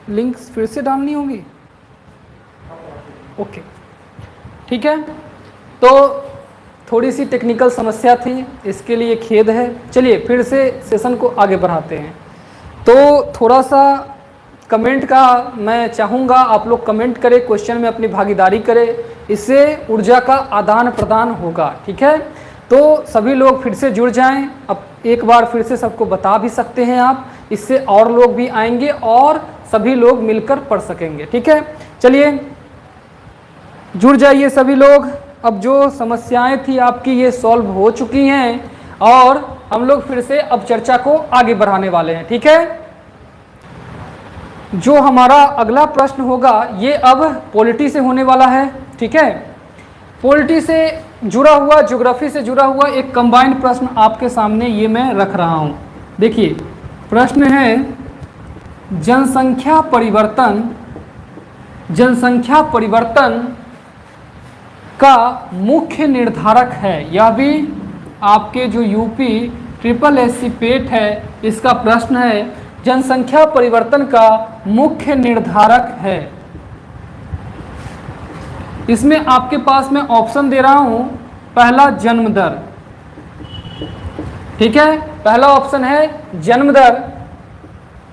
Links फिर से डालनी होगी? ओके, ठीक है। तो थोड़ी सी टेक्निकल समस्या थी, इसके लिए खेद है। चलिए फिर से सेशन को आगे बढ़ाते हैं। तो थोड़ा सा कमेंट का मैं चाहूँगा आप लोग कमेंट करें, क्वेश्चन में अपनी भागीदारी करें, इससे ऊर्जा का आदान प्रदान होगा, ठीक है। तो सभी लोग फिर से जुड़ जाएं। अब एक बार फिर से सबको बता भी सकते हैं आप, इससे और लोग भी आएंगे और सभी लोग मिलकर पढ़ सकेंगे, ठीक है। चलिए जुड़ जाइए सभी लोग। अब जो समस्याएं थी आपकी ये सॉल्व हो चुकी हैं और हम लोग फिर से अब चर्चा को आगे बढ़ाने वाले हैं, ठीक है। जो हमारा अगला प्रश्न होगा ये अब पॉलिटी से होने वाला है, ठीक है। पॉलिटी से जुड़ा हुआ, ज्योग्राफी से जुड़ा हुआ एक कंबाइंड प्रश्न आपके सामने ये मैं रख रहा हूं। देखिए प्रश्न है, जनसंख्या परिवर्तन का मुख्य निर्धारक है। यह भी आपके जो यूपी SSC पेट है इसका प्रश्न है, जनसंख्या परिवर्तन का मुख्य निर्धारक है। इसमें आपके पास मैं ऑप्शन दे रहा हूं। पहला जन्म दर, ठीक है, पहला ऑप्शन है जन्म दर।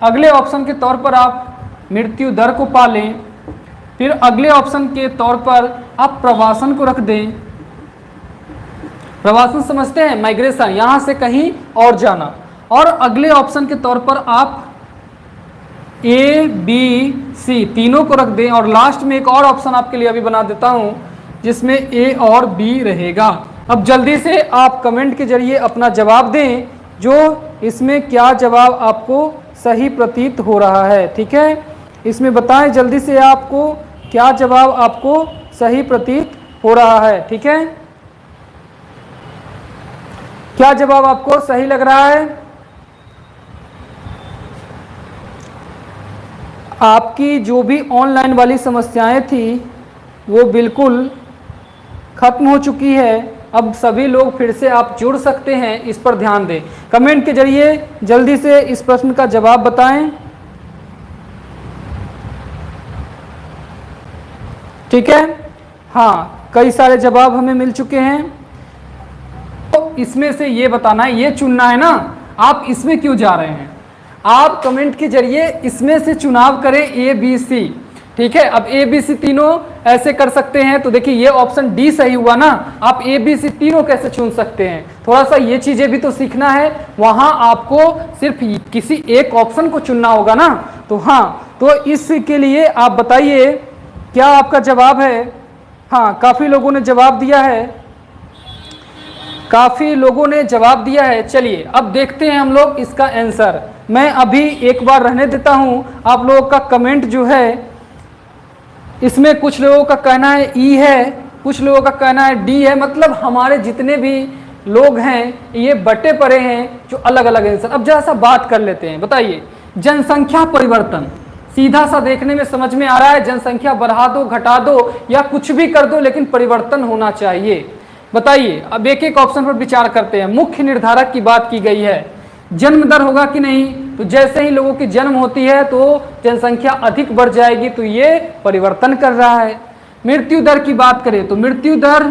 अगले ऑप्शन के तौर पर आप मृत्यु दर को पा लें। फिर अगले ऑप्शन के तौर पर आप प्रवासन को रख दें। प्रवासन समझते हैं, माइग्रेशन, यहां से कहीं और जाना। और अगले ऑप्शन के तौर पर आप ABC तीनों को रख दें। और लास्ट में एक और ऑप्शन आपके लिए अभी बना देता हूं जिसमें A और B रहेगा। अब जल्दी से आप कमेंट के जरिए अपना जवाब दें, जो इसमें क्या जवाब आपको सही प्रतीत हो रहा है, ठीक है। इसमें बताएं जल्दी से आपको क्या जवाब आपको सही प्रतीत हो रहा है, ठीक है। क्या जवाब आपको सही लग रहा है? आपकी जो भी ऑनलाइन वाली समस्याएं थी वो बिल्कुल खत्म हो चुकी है। अब सभी लोग फिर से आप जुड़ सकते हैं, इस पर ध्यान दें। कमेंट के जरिए जल्दी से इस प्रश्न का जवाब बताएं, ठीक है। हाँ, कई सारे जवाब हमें मिल चुके हैं। तो इसमें से ये बताना है, ये चुनना है ना, आप इसमें क्यों जा रहे हैं। आप कमेंट के जरिए इसमें से चुनाव करें ABC, ठीक है। अब ABC तीनों ऐसे कर सकते हैं, तो देखिए ये ऑप्शन D सही हुआ ना। आप ABC तीनों कैसे चुन सकते हैं, थोड़ा सा ये चीजें भी तो सीखना है। वहां आपको सिर्फ किसी एक ऑप्शन को चुनना होगा ना। तो हाँ, तो इसके लिए आप बताइए क्या आपका जवाब है। हाँ, काफी लोगों ने जवाब दिया है, काफी लोगों ने जवाब दिया है। चलिए अब देखते हैं हम लोग इसका आंसर। मैं अभी एक बार रहने देता हूं। आप लोगों का कमेंट जो है इसमें कुछ लोगों का कहना है E है, कुछ लोगों का कहना है D है। मतलब हमारे जितने भी लोग हैं ये बटे पड़े हैं जो अलग अलग आंसर। अब जरा सा बात कर लेते हैं। बताइए जनसंख्या परिवर्तन, सीधा सा देखने में समझ में आ रहा है, जनसंख्या बढ़ा दो, घटा दो या कुछ भी कर दो, लेकिन परिवर्तन होना चाहिए। बताइए, अब एक एक ऑप्शन पर विचार करते हैं। मुख्य निर्धारक की बात की गई है, जन्म दर होगा कि नहीं, तो जैसे ही लोगों की जन्म होती है तो जनसंख्या अधिक बढ़ जाएगी, तो ये परिवर्तन कर रहा है। मृत्यु दर की बात करें तो मृत्यु दर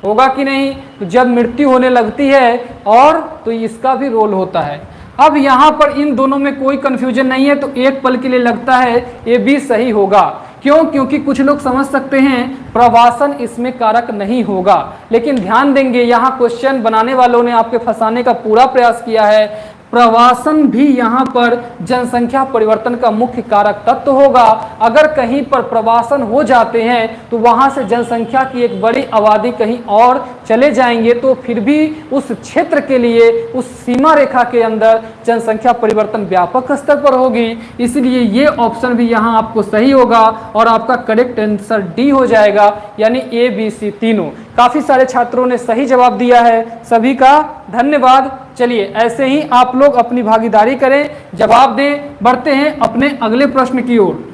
होगा कि नहीं, तो जब मृत्यु होने लगती है और तो इसका भी रोल होता है। अब यहाँ पर इन दोनों में कोई कंफ्यूजन नहीं है, तो एक पल के लिए लगता है ये भी सही होगा। क्यों? क्योंकि कुछ लोग समझ सकते हैं प्रवासन इसमें कारक नहीं होगा, लेकिन ध्यान देंगे यहाँ क्वेश्चन बनाने वालों ने आपके फंसाने का पूरा प्रयास किया है। प्रवासन भी यहाँ पर जनसंख्या परिवर्तन का मुख्य कारक तत्व होगा। अगर कहीं पर प्रवासन हो जाते हैं तो वहां से जनसंख्या की एक बड़ी आबादी कहीं और चले जाएंगे, तो फिर भी उस क्षेत्र के लिए उस सीमा रेखा के अंदर जनसंख्या परिवर्तन व्यापक स्तर पर होगी। इसलिए ये ऑप्शन भी यहाँ आपको सही होगा और आपका करेक्ट आंसर D हो जाएगा, यानी ABC तीनों। काफी सारे छात्रों ने सही जवाब दिया है, सभी का धन्यवाद। चलिए ऐसे ही आप लोग अपनी भागीदारी करें, जवाब दें। बढ़ते हैं अपने अगले प्रश्न की ओर,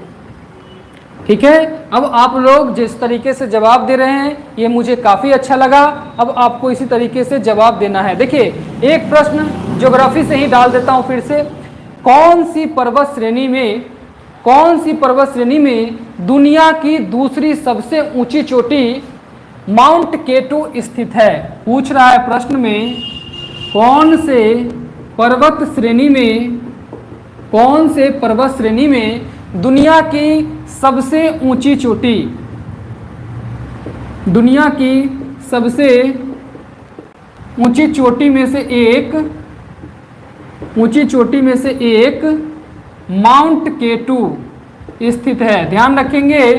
ठीक है। अब आप लोग जिस तरीके से जवाब दे रहे हैं ये मुझे काफी अच्छा लगा। अब आपको इसी तरीके से जवाब देना है। देखिए एक प्रश्न ज्योग्राफी से ही डाल देता हूं फिर से। कौन सी पर्वत श्रेणी में कौन सी पर्वत श्रेणी में दुनिया की दूसरी सबसे ऊंची चोटी माउंट केटू स्थित है? पूछ रहा है प्रश्न में, कौन से पर्वत श्रेणी में दुनिया की सबसे ऊंची चोटी, दुनिया की सबसे ऊंची चोटी में से एक माउंट केटू स्थित है? ध्यान रखेंगे,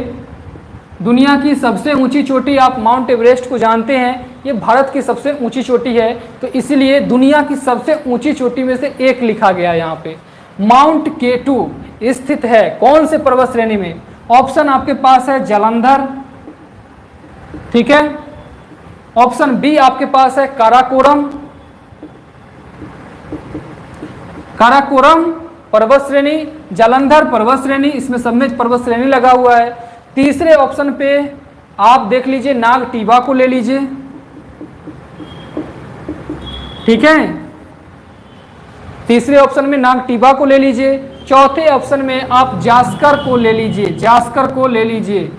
दुनिया की सबसे ऊंची चोटी, आप माउंट एवरेस्ट को जानते हैं, ये भारत की सबसे ऊंची चोटी है, तो इसलिए दुनिया की सबसे ऊंची चोटी में से एक लिखा गया यहाँ पे, माउंट केटू स्थित है। कौन से पर्वत श्रेणी में? ऑप्शन आपके पास है जालंधर, ठीक है, ऑप्शन बी आपके पास है काराकोरम, काराकोरम पर्वत श्रेणी, जालंधर पर्वत श्रेणी, इसमें सब में पर्वत श्रेणी लगा हुआ है। तीसरे ऑप्शन पे आप देख लीजिए, नाग टीबा को ले लीजिए, ठीक है, तीसरे ऑप्शन में नाग टीबा को ले लीजिए। चौथे ऑप्शन में आप जास्कर को ले लीजिए, जास्कर को ले लीजिए,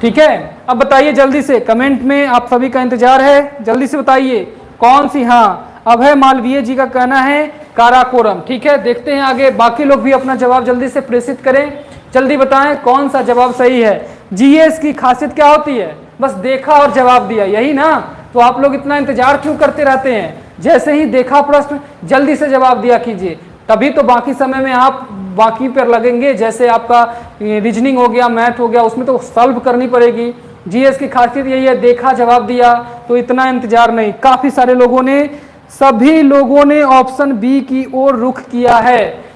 ठीक है। अब बताइए जल्दी से, कमेंट में आप सभी का इंतजार है, जल्दी से बताइए कौन सी। हाँ, अभय मालवीय जी का कहना है काराकोरम, ठीक है। देखते हैं आगे, बाकी लोग भी अपना जवाब जल्दी से प्रेषित करें, जल्दी बताएं कौन सा जवाब सही है। जीएस की खासियत क्या होती है? बस देखा और जवाब दिया, यही ना? तो आप लोग इतना इंतजार क्यों करते रहते हैं? जैसे ही देखा प्रश्न जल्दी से जवाब दिया कीजिए, तभी तो बाकी समय में आप बाकी पर लगेंगे। जैसे आपका रीजनिंग हो गया, मैथ हो गया, उसमें तो सॉल्व करनी पड़ेगी। जीएस की खासियत यही है, देखा जवाब दिया, तो इतना इंतजार नहीं। काफी सारे लोगों ने, सभी लोगों ने ऑप्शन बी की ओर रुख किया है,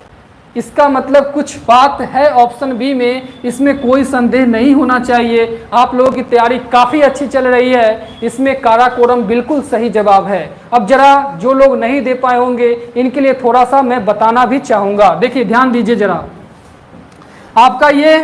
इसका मतलब कुछ बात है ऑप्शन बी में, इसमें कोई संदेह नहीं होना चाहिए। आप लोगों की तैयारी काफी अच्छी चल रही है, इसमें काराकोरम बिल्कुल सही जवाब है। अब जरा जो लोग नहीं दे पाए होंगे, इनके लिए थोड़ा सा मैं बताना भी चाहूंगा। देखिए ध्यान दीजिए जरा, आपका ये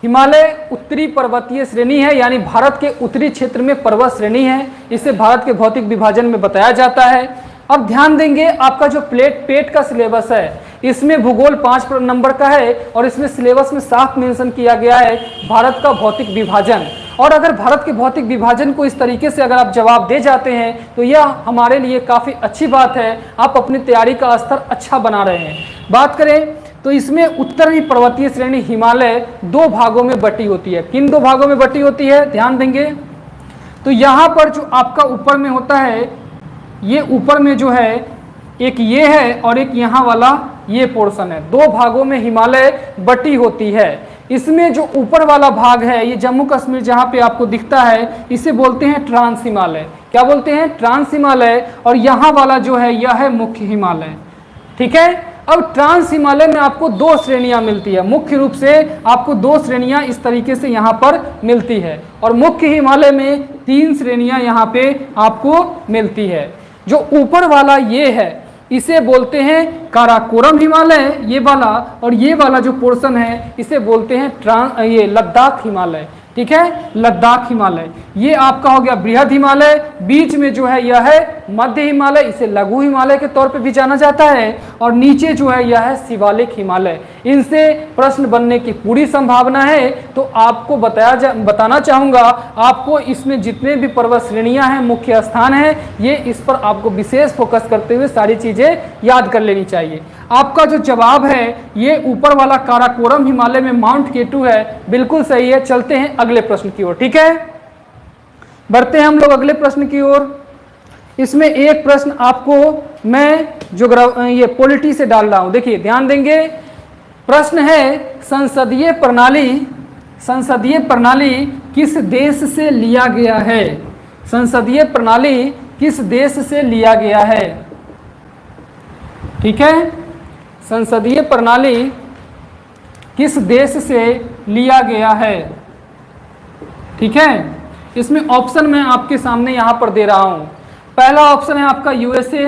हिमालय उत्तरी पर्वतीय श्रेणी है, यानी भारत के उत्तरी क्षेत्र में पर्वत श्रेणी है। इसे भारत के भौतिक विभाजन में बताया जाता है। अब ध्यान देंगे, आपका जो पेट का सिलेबस है, इसमें भूगोल 5 नंबर का है, और इसमें सिलेबस में साफ मेंशन किया गया है भारत का भौतिक विभाजन। और अगर भारत के भौतिक विभाजन को इस तरीके से अगर आप जवाब दे जाते हैं, तो यह हमारे लिए काफ़ी अच्छी बात है, आप अपनी तैयारी का स्तर अच्छा बना रहे हैं। बात करें तो इसमें उत्तरी पर्वतीय श्रेणी हिमालय 2 भागों में बटी होती है। किन 2 भागों में बटी होती है? ध्यान देंगे तो यहाँ पर जो आपका ऊपर में होता है, ये ऊपर में जो है एक ये है और एक यहाँ वाला ये पोर्शन है, 2 भागों में हिमालय बटी होती है। इसमें जो ऊपर वाला भाग है, ये जम्मू कश्मीर जहाँ पे आपको दिखता है, इसे बोलते हैं ट्रांस हिमालय। क्या बोलते हैं? ट्रांस हिमालय। और यहाँ वाला जो है यह है मुख्य हिमालय, ठीक है। अब ट्रांस हिमालय में आपको 2 श्रेणियां मिलती है, मुख्य रूप से आपको 2 श्रेणियां इस तरीके से यहाँ पर मिलती है, और मुख्य हिमालय में 3 श्रेणियां यहाँ पे आपको मिलती है। जो ऊपर वाला ये है, इसे बोलते हैं काराकोरम हिमालय, ये वाला, और ये वाला जो पोर्शन है इसे बोलते हैं ये लद्दाख हिमालय, ठीक है, लद्दाख हिमालय। ये आपका हो गया बृहद हिमालय। बीच में जो है यह है मध्य हिमालय, इसे लघु हिमालय के तौर पे भी जाना जाता है, और नीचे जो है यह है शिवालिक हिमालय। इनसे प्रश्न बनने की पूरी संभावना है। तो आपको बताना चाहूँगा, आपको इसमें जितने भी पर्वत श्रेणियाँ हैं, मुख्य स्थान है, ये इस पर आपको विशेष फोकस करते हुए सारी चीज़ें याद कर लेनी चाहिए। आपका जो जवाब है ये ऊपर वाला काराकोरम हिमालय में माउंट केटू है, बिल्कुल सही है। चलते हैं अगले प्रश्न की ओर, ठीक है, बढ़ते हैं हम लोग अगले प्रश्न की ओर। इसमें एक प्रश्न आपको मैं ये पॉलिटी से डाल रहा हूं, देखिए ध्यान देंगे। प्रश्न है, संसदीय प्रणाली किस देश से लिया गया है? संसदीय प्रणाली किस देश से लिया गया है? ठीक है, संसदीय प्रणाली किस देश से लिया गया है? ठीक है, इसमें ऑप्शन मैं आपके सामने यहां पर दे रहा हूं। पहला ऑप्शन है आपका यूएसए,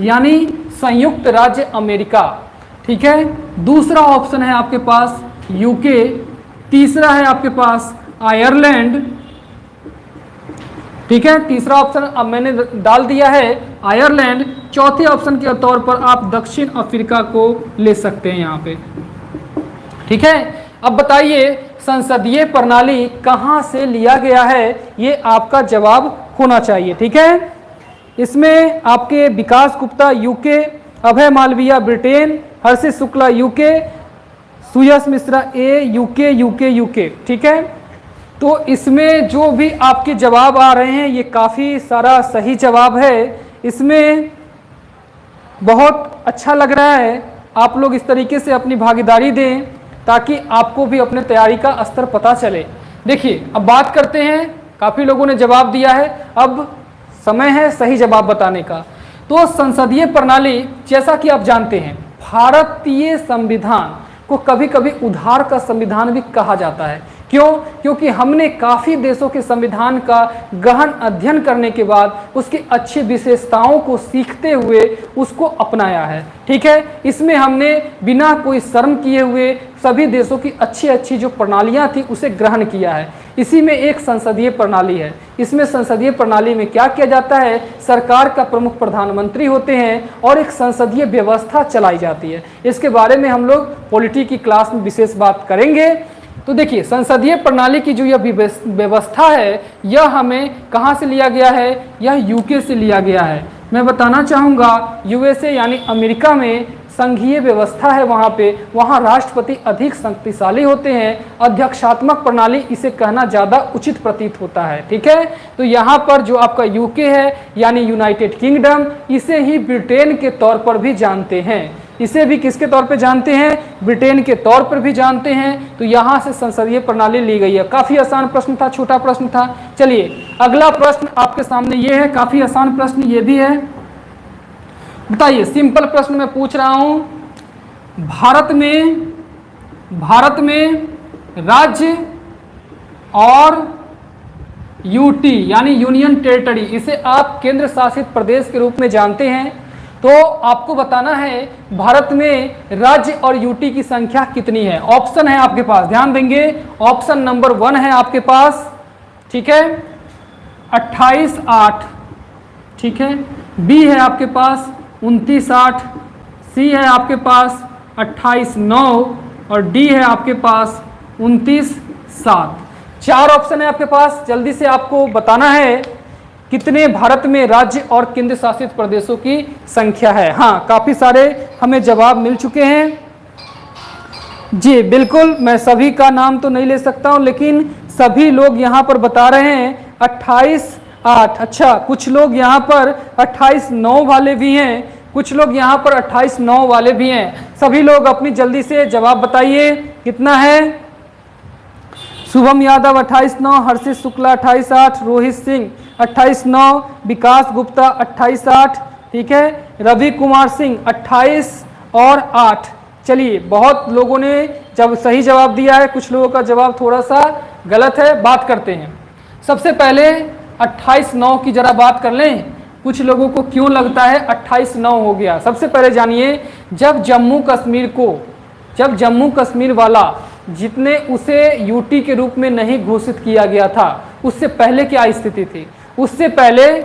यानी संयुक्त राज्य अमेरिका, ठीक है। दूसरा ऑप्शन है आपके पास यूके, तीसरा है आपके पास आयरलैंड, ठीक है, तीसरा ऑप्शन अब मैंने डाल दिया है आयरलैंड, चौथे ऑप्शन के तौर पर आप दक्षिण अफ्रीका को ले सकते हैं यहाँ पे। ठीक है, अब बताइए संसदीय प्रणाली कहाँ से लिया गया है, ये आपका जवाब होना चाहिए। ठीक है, इसमें आपके विकास गुप्ता यूके, अभय मालविया ब्रिटेन, हर्षित शुक्ला यूके, सुयश मिश्रा ए यूके यूके यूके। ठीक है, तो इसमें जो भी आपके जवाब आ रहे हैं ये काफ़ी सारा सही जवाब है। इसमें बहुत अच्छा लग रहा है, आप लोग इस तरीके से अपनी भागीदारी दें ताकि आपको भी अपने तैयारी का स्तर पता चले। देखिए अब बात करते हैं, काफ़ी लोगों ने जवाब दिया है, अब समय है सही जवाब बताने का। तो संसदीय प्रणाली, जैसा कि आप जानते हैं भारतीय संविधान को कभी कभी उधार का संविधान भी कहा जाता है। क्यों? क्योंकि हमने काफ़ी देशों के संविधान का गहन अध्ययन करने के बाद उसकी अच्छी विशेषताओं को सीखते हुए उसको अपनाया है। ठीक है, इसमें हमने बिना कोई शर्म किए हुए सभी देशों की अच्छी अच्छी जो प्रणालियां थी उसे ग्रहण किया है। इसी में एक संसदीय प्रणाली है। इसमें संसदीय प्रणाली में क्या किया जाता है, सरकार का प्रमुख प्रधानमंत्री होते हैं और एक संसदीय व्यवस्था चलाई जाती है। इसके बारे में हम लोग पॉलिटी की क्लास में विशेष बात करेंगे। तो देखिए संसदीय प्रणाली की जो यह व्यवस्था है यह हमें कहाँ से लिया गया है, यह यूके से लिया गया है। मैं बताना चाहूँगा यूएसए यानी अमेरिका में संघीय व्यवस्था है, वहाँ राष्ट्रपति अधिक शक्तिशाली होते हैं, अध्यक्षात्मक प्रणाली इसे कहना ज़्यादा उचित प्रतीत होता है। ठीक है, तो यहाँ पर जो आपका यूके है यानी यूनाइटेड किंगडम, इसे ही ब्रिटेन के तौर पर भी जानते हैं। इसे भी किसके तौर पे जानते हैं, ब्रिटेन के तौर पर भी जानते हैं। तो यहाँ से संसदीय प्रणाली ली गई है। काफ़ी आसान प्रश्न था, छोटा प्रश्न था। चलिए अगला प्रश्न आपके सामने ये है, काफ़ी आसान प्रश्न ये भी है। बताइए, सिंपल प्रश्न मैं पूछ रहा हूँ, भारत में राज्य और यूटी यानी यूनियन टेरिटरी, इसे आप केंद्र शासित प्रदेश के रूप में जानते हैं। तो आपको बताना है भारत में राज्य और यूटी की संख्या कितनी है। ऑप्शन है आपके पास, ध्यान देंगे। ऑप्शन नंबर 1 है आपके पास, ठीक है, 28-8, ठीक है। बी है आपके पास 29-8, सी है आपके पास 28-9 और डी है आपके पास 29-7। 4 ऑप्शन है आपके पास। जल्दी से आपको बताना है कितने भारत में राज्य और केंद्र शासित प्रदेशों की संख्या है। हाँ, काफ़ी सारे हमें जवाब मिल चुके हैं जी। बिल्कुल, मैं सभी का नाम तो नहीं ले सकता हूँ, लेकिन सभी लोग यहाँ पर बता रहे हैं 28-8। अच्छा, कुछ लोग यहाँ पर 28-9 वाले भी हैं, कुछ लोग यहाँ पर 28-9 वाले भी हैं। सभी लोग अपनी जल्दी से जवाब बताइए कितना है। शुभम यादव 28-9, हर्षित शुक्ला 28-8, रोहित सिंह 28-9, विकास गुप्ता 28-8, ठीक है, रवि कुमार सिंह 28 और 8। चलिए, बहुत लोगों ने जब सही जवाब दिया है, कुछ लोगों का जवाब थोड़ा सा गलत है। बात करते हैं, सबसे पहले 28-9 की जरा बात कर लें। कुछ लोगों को क्यों लगता है 28-9 हो गया। सबसे पहले जानिए, जब जम्मू कश्मीर वाला जितने उसे यूटी के रूप में नहीं घोषित किया गया था, उससे पहले क्या स्थिति थी। उससे पहले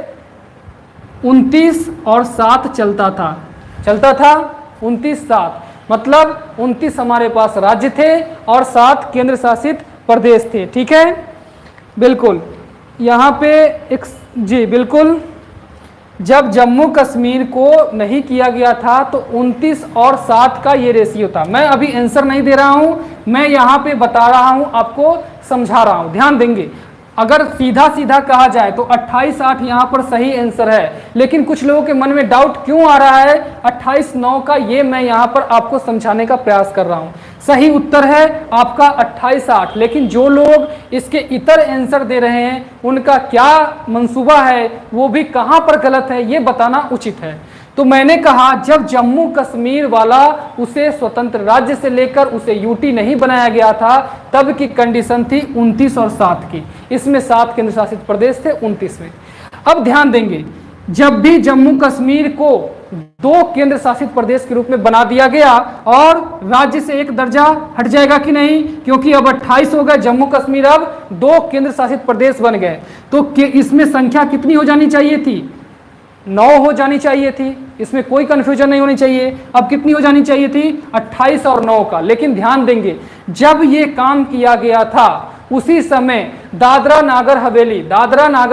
29 और 7 चलता था 29-7, मतलब 29 हमारे पास राज्य थे और 7 केंद्र शासित प्रदेश थे। ठीक है, बिल्कुल। यहाँ पे एक जी बिल्कुल, जब जम्मू कश्मीर को नहीं किया गया था तो 29 और 7 का ये रेशियो था। मैं अभी आंसर नहीं दे रहा हूँ, मैं यहाँ पे बता रहा हूँ, आपको समझा रहा हूँ, ध्यान देंगे। अगर सीधा सीधा कहा जाए तो 28-8 यहाँ पर सही आंसर है, लेकिन कुछ लोगों के मन में डाउट क्यों आ रहा है 28-9 का, ये मैं यहाँ पर आपको समझाने का प्रयास कर रहा हूँ। सही उत्तर है आपका 28-8, लेकिन जो लोग इसके इतर आंसर दे रहे हैं उनका क्या मंसूबा है, वो भी कहाँ पर गलत है, ये बताना उचित है। तो मैंने कहा जब जम्मू कश्मीर वाला उसे स्वतंत्र राज्य से लेकर उसे यूटी नहीं बनाया गया था, तब की कंडीशन थी 29 और 7 की। इसमें 7 केंद्र शासित प्रदेश थे, 29 में। अब ध्यान देंगे, जब भी जम्मू कश्मीर को 2 केंद्र शासित प्रदेश के रूप में बना दिया गया और राज्य से एक दर्जा हट जाएगा कि नहीं, क्योंकि अब 28 हो गए, जम्मू कश्मीर अब 2 केंद्र शासित प्रदेश बन गए, तो इसमें संख्या कितनी हो जानी चाहिए थी, 9 हो जानी चाहिए थी, इसमें कोई कंफ्यूजन नहीं होनी चाहिए। अब कितनी हो जानी चाहिए थी? 28 और 9 का। लेकिन ध्यान देंगे, जब ये काम किया गया था उसी समय दादरा नागर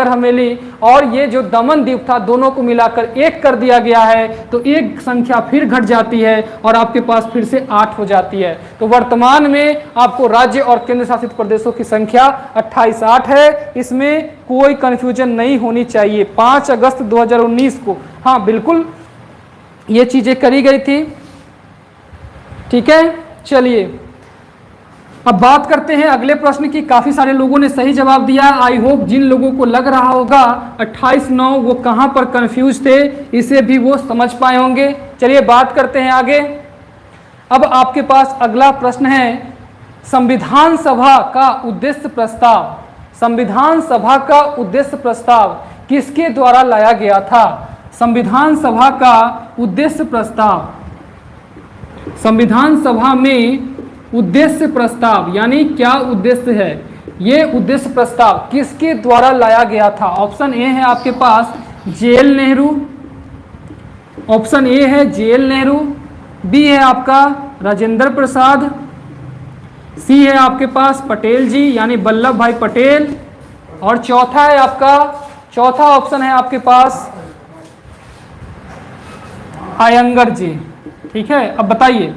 हवेली और ये जो दमन द्वीप था, दोनों को मिलाकर एक कर दिया गया है, तो एक संख्या फिर घट जाती है और आपके पास फिर से 8 हो जाती है। तो वर्तमान में आपको राज्य और केंद्र शासित प्रदेशों की संख्या 28 है, इसमें कोई कंफ्यूजन नहीं होनी चाहिए। 5 अगस्त 2019 को, हाँ बिल्कुल ये चीजें करी गई थी। ठीक है, चलिए अब बात करते हैं अगले प्रश्न की। काफी सारे लोगों ने सही जवाब दिया। आई होप जिन लोगों को लग रहा होगा 28/9 वो कहां पर कंफ्यूज थे, इसे भी वो समझ पाए होंगे। चलिए बात करते हैं आगे। अब आपके पास अगला प्रश्न है, संविधान सभा का उद्देश्य प्रस्ताव। संविधान सभा का उद्देश्य प्रस्ताव किसके द्वारा लाया गया था? संविधान सभा का उद्देश्य प्रस्ताव, संविधान सभा में उद्देश्य प्रस्ताव यानी क्या उद्देश्य है, ये उद्देश्य प्रस्ताव किसके द्वारा लाया गया था? ऑप्शन ए है आपके पास जेएल नेहरू, ऑप्शन ए है जेएल नेहरू, बी है आपका राजेंद्र प्रसाद, सी है आपके पास पटेल जी यानी वल्लभ भाई पटेल, और चौथा है आपका, चौथा ऑप्शन है आपके पास अयंगर जी। ठीक है, अब बताइए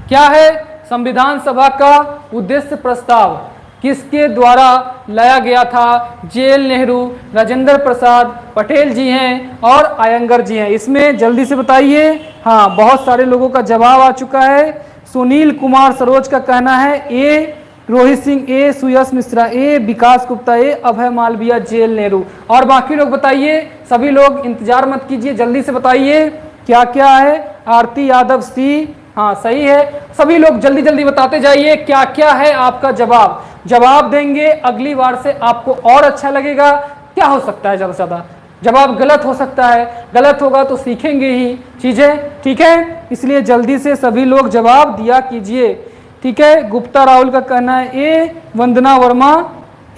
क्या है संविधान सभा का उद्देश्य प्रस्ताव, किसके द्वारा लाया गया था? जेएल नेहरू, राजेंद्र प्रसाद, पटेल जी हैं और अयंगर जी हैं। इसमें जल्दी से बताइए। हाँ, बहुत सारे लोगों का जवाब आ चुका है। सुनील कुमार सरोज का कहना है ए, रोहित सिंह ए, सुयश मिश्रा ए, विकास गुप्ता ए, अभय मालविया जेएल नेहरू। और बाकी लोग बताइए, सभी लोग इंतजार मत कीजिए, जल्दी से बताइए क्या क्या है। आरती यादव सी, हाँ सही है। सभी लोग जल्दी जल्दी बताते जाइए क्या क्या है आपका जवाब। जवाब देंगे, अगली बार से आपको और अच्छा लगेगा। क्या हो सकता है ज़्यादा से ज़्यादा? जवाब गलत हो सकता है, गलत होगा तो सीखेंगे ही चीज़ें। ठीक है, इसलिए जल्दी से सभी लोग जवाब दिया कीजिए। ठीक है, गुप्ता राहुल का कहना है ए, वंदना वर्मा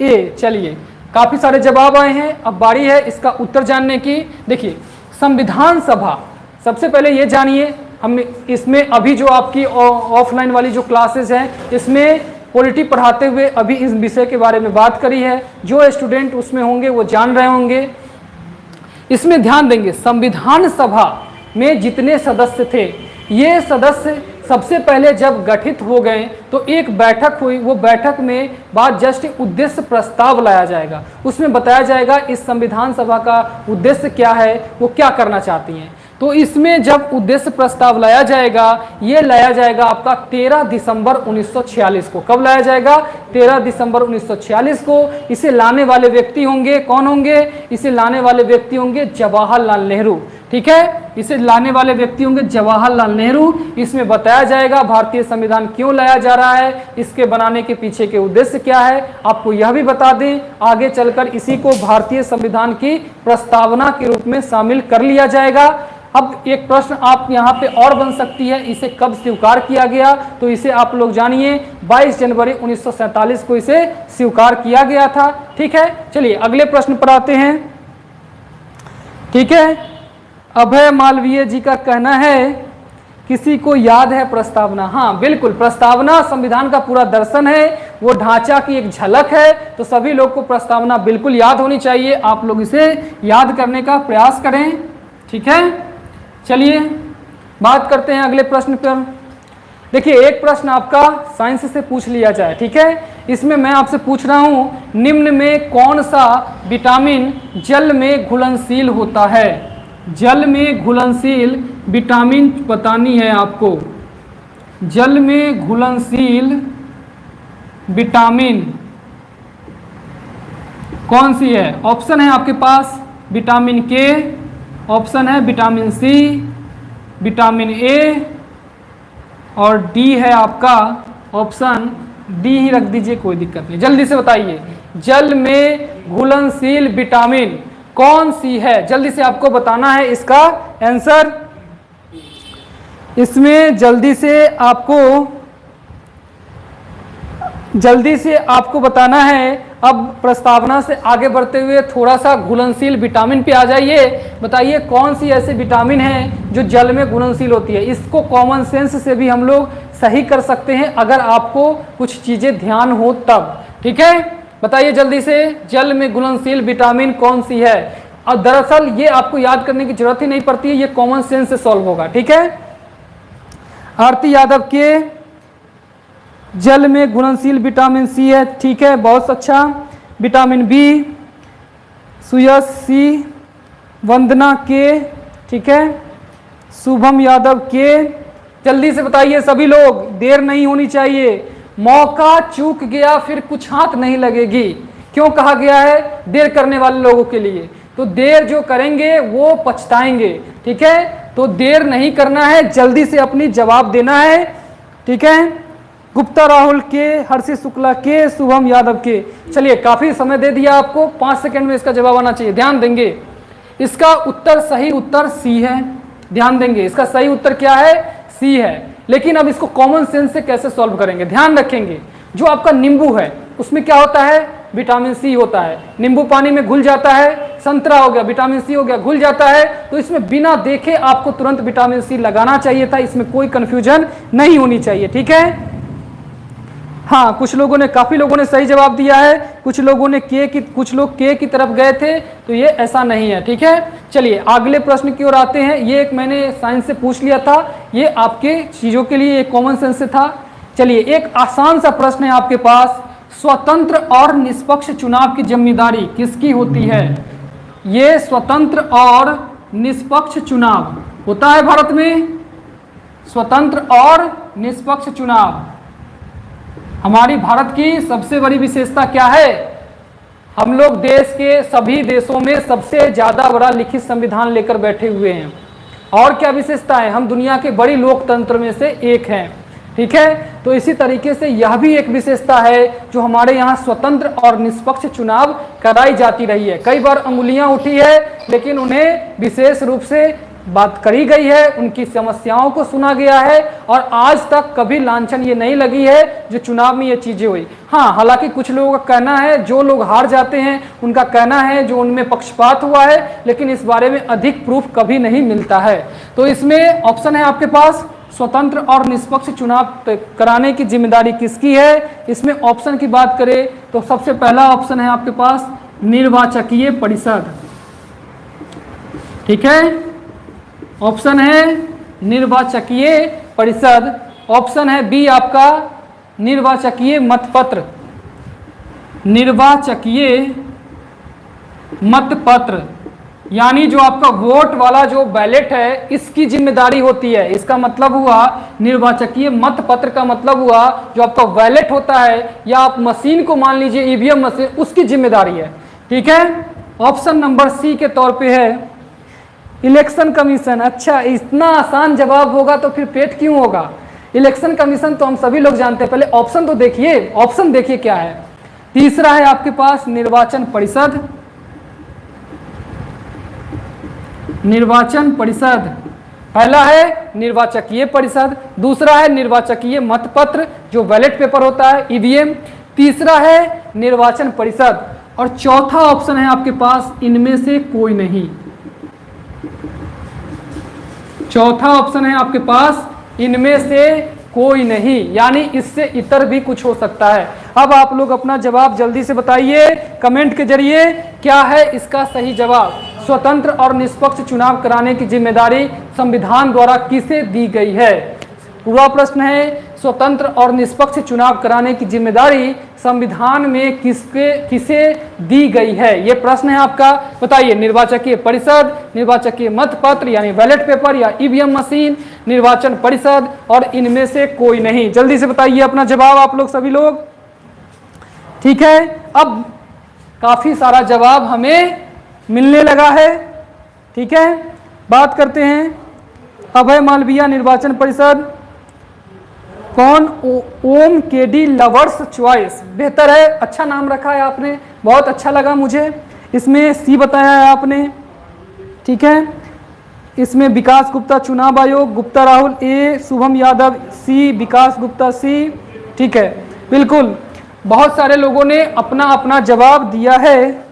ए। चलिए काफ़ी सारे जवाब आए हैं, अब बारी है इसका उत्तर जानने की। देखिए संविधान सभा, सबसे पहले ये जानिए, हम इसमें अभी जो आपकी ऑफलाइन वाली जो क्लासेस हैं इसमें पॉलिटी पढ़ाते हुए अभी इस विषय के बारे में बात करी है। जो स्टूडेंट उसमें होंगे वो जान रहे होंगे। इसमें ध्यान देंगे, संविधान सभा में जितने सदस्य थे, ये सदस्य सबसे पहले जब गठित हो गए तो एक बैठक हुई। वो बैठक में बात जस्ट उद्देश्य प्रस्ताव लाया जाएगा, उसमें बताया जाएगा इस संविधान सभा का उद्देश्य क्या है, वो क्या करना चाहती हैं। तो इसमें जब उद्देश्य प्रस्ताव लाया जाएगा, ये लाया जाएगा आपका 13 दिसंबर 1946 को। कब लाया जाएगा? 13 दिसंबर 1946 को। इसे लाने वाले व्यक्ति होंगे, कौन होंगे? इसे लाने वाले व्यक्ति होंगे जवाहरलाल नेहरू। ठीक है, इसे लाने वाले व्यक्ति होंगे जवाहरलाल नेहरू। इसमें बताया जाएगा भारतीय संविधान क्यों लाया जा रहा है, इसके बनाने के पीछे के उद्देश्य क्या है। आपको यह भी बता दें, आगे चलकर इसी को भारतीय संविधान की प्रस्तावना के रूप में शामिल कर लिया जाएगा। अब एक प्रश्न आप यहाँ पे और बन सकती है, इसे कब स्वीकार किया गया? तो इसे आप लोग जानिए, 22 जनवरी 1947 को इसे स्वीकार किया गया था। ठीक है, चलिए अगले प्रश्न पर आते हैं। ठीक है, अभय मालवीय जी का कहना है किसी को याद है प्रस्तावना? हाँ बिल्कुल, प्रस्तावना संविधान का पूरा दर्शन है, वो ढांचा की एक झलक है। तो सभी लोग को प्रस्तावना बिल्कुल याद होनी चाहिए, आप लोग इसे याद करने का प्रयास करें। ठीक है, चलिए बात करते हैं अगले प्रश्न पर। देखिए एक प्रश्न आपका साइंस से पूछ लिया जाए। ठीक है, इसमें मैं आपसे पूछ रहा हूं, निम्न में कौन सा विटामिन जल में घुलनशील होता है? जल में घुलनशील विटामिन बतानी है आपको। जल में घुलनशील विटामिन कौन सी है? ऑप्शन है आपके पास विटामिन के, ऑप्शन है विटामिन सी, विटामिन ए और डी है आपका ऑप्शन डी ही रख दीजिए, कोई दिक्कत नहीं। जल्दी से बताइए, जल में घुलनशील विटामिन कौन सी है? जल्दी से आपको बताना है इसका आंसर। इसमें जल्दी से आपको बताना है अब प्रस्तावना से आगे बढ़ते हुए थोड़ा सा घुलनशील विटामिन पे आ जाइए। बताइए कौन सी ऐसी विटामिन है जो जल में घुलनशील होती है। इसको कॉमन सेंस से भी हम लोग सही कर सकते हैं अगर आपको कुछ चीजें ध्यान हो तब। ठीक है, बताइए जल्दी से, जल में घुलनशील विटामिन कौन सी है। और दरअसल ये आपको याद करने की जरूरत ही नहीं पड़ती है, ये कॉमन सेंस से सॉल्व होगा। ठीक है, आरती यादव के जल में घुलनशील विटामिन सी है। ठीक है, बहुत अच्छा। विटामिन बी, सुयश सी, वंदना के, ठीक है, शुभम यादव के। जल्दी से बताइए सभी लोग, देर नहीं होनी चाहिए। मौका चूक गया फिर कुछ हाथ नहीं लगेगी, क्यों कहा गया है? देर करने वाले लोगों के लिए। तो देर जो करेंगे वो पछताएंगे। ठीक है, तो देर नहीं करना है, जल्दी से अपनी जवाब देना है। ठीक है, गुप्ता राहुल के, हर्षित शुक्ला के, शुभम यादव के। चलिए, काफी समय दे दिया आपको, 5 सेकंड में इसका जवाब आना चाहिए। ध्यान देंगे, इसका उत्तर, सही उत्तर सी है। ध्यान देंगे, इसका सही उत्तर क्या है? सी है। लेकिन अब इसको कॉमन सेंस से कैसे सॉल्व करेंगे? ध्यान रखेंगे, जो आपका नींबू है उसमें क्या होता है? विटामिन सी होता है। नींबू पानी में घुल जाता है, संतरा हो गया, विटामिन सी हो गया, घुल जाता है। तो इसमें बिना देखे आपको तुरंत विटामिन सी लगाना चाहिए था, इसमें कोई कंफ्यूजन नहीं होनी चाहिए। ठीक है, हाँ, कुछ लोगों ने, काफी लोगों ने सही जवाब दिया है, कुछ लोगों ने कुछ लोग के की तरफ गए थे, तो ये ऐसा नहीं है। ठीक है, चलिए अगले प्रश्न की ओर आते हैं। ये एक मैंने साइंस से पूछ लिया था, ये आपके चीजों के लिए एक कॉमन सेंस से था। चलिए, एक आसान सा प्रश्न है आपके पास, स्वतंत्र और निष्पक्ष चुनाव की जिम्मेदारी किसकी होती है? ये स्वतंत्र और निष्पक्ष चुनाव होता है भारत में। स्वतंत्र और निष्पक्ष चुनाव हमारी भारत की सबसे बड़ी विशेषता क्या है? हम लोग देश के सभी देशों में सबसे ज्यादा बड़ा लिखित संविधान लेकर बैठे हुए हैं। और क्या विशेषता है? हम दुनिया के बड़ी लोकतंत्र में से एक हैं। ठीक है, तो इसी तरीके से यह भी एक विशेषता है जो हमारे यहाँ स्वतंत्र और निष्पक्ष चुनाव कराई जाती रही है। कई बार अंगुलियां उठी है, लेकिन उन्हें विशेष रूप से बात करी गई है, उनकी समस्याओं को सुना गया है, और आज तक कभी लांछन ये नहीं लगी है जो चुनाव में ये चीजें हुई। हाँ, हालांकि कुछ लोगों का कहना है, जो लोग हार जाते हैं उनका कहना है जो उनमें पक्षपात हुआ है, लेकिन इस बारे में अधिक प्रूफ कभी नहीं मिलता है। तो इसमें ऑप्शन है आपके पास, स्वतंत्र और निष्पक्ष चुनाव कराने की जिम्मेदारी किसकी है? इसमें ऑप्शन की बात करें तो सबसे पहला ऑप्शन है आपके पास निर्वाचकीय परिषद। ठीक है, ऑप्शन है निर्वाचकीय परिषद। ऑप्शन है बी आपका निर्वाचकीय मतपत्र। निर्वाचकीय मतपत्र यानी जो आपका वोट वाला जो बैलेट है, इसकी जिम्मेदारी होती है। इसका मतलब हुआ निर्वाचकीय मतपत्र का मतलब हुआ जो आपका बैलेट होता है, या आप मशीन को मान लीजिए ईवीएम मशीन, उसकी जिम्मेदारी है। ठीक है, ऑप्शन नंबर सी के तौर पे है इलेक्शन कमीशन। अच्छा, इतना आसान जवाब होगा तो फिर पेट क्यों होगा? इलेक्शन कमीशन तो हम सभी लोग जानते हैं, पहले ऑप्शन तो देखिए, ऑप्शन देखिए क्या है। तीसरा है आपके पास निर्वाचन परिषद। निर्वाचन परिषद पहला है निर्वाचकीय परिषद, दूसरा है निर्वाचकीय मतपत्र जो बैलेट पेपर होता है, ईवीएम, तीसरा है निर्वाचन परिषद, और चौथा ऑप्शन है आपके पास इनमें से कोई नहीं। चौथा ऑप्शन है आपके पास इनमें से कोई नहीं, यानी इससे इतर भी कुछ हो सकता है। अब आप लोग अपना जवाब जल्दी से बताइए कमेंट के जरिए, क्या है इसका सही जवाब? स्वतंत्र और निष्पक्ष चुनाव कराने की जिम्मेदारी संविधान द्वारा किसे दी गई है? पूरा प्रश्न है, स्वतंत्र और निष्पक्ष चुनाव कराने की जिम्मेदारी संविधान में किसे दी गई है? ये प्रश्न है आपका। बताइए, निर्वाचकीय परिषद, निर्वाचकीय मतपत्र यानी बैलेट पेपर या ईवीएम मशीन, निर्वाचन परिषद, और इनमें से कोई नहीं। जल्दी से बताइए अपना जवाब आप लोग सभी लोग। ठीक है, अब काफी सारा जवाब हमें मिलने लगा है। ठीक है, बात करते हैं अभय मालवीय निर्वाचन परिषद कौन? ओम केडी लवर्स चॉइस, बेहतर है, अच्छा नाम रखा है आपने, बहुत अच्छा लगा मुझे। इसमें सी बताया है आपने। ठीक है, इसमें विकास गुप्ता चुनाव आयोग, गुप्ता राहुल ए, शुभम यादव सी, विकास गुप्ता सी। ठीक है, बिल्कुल बहुत सारे लोगों ने अपना अपना जवाब दिया है।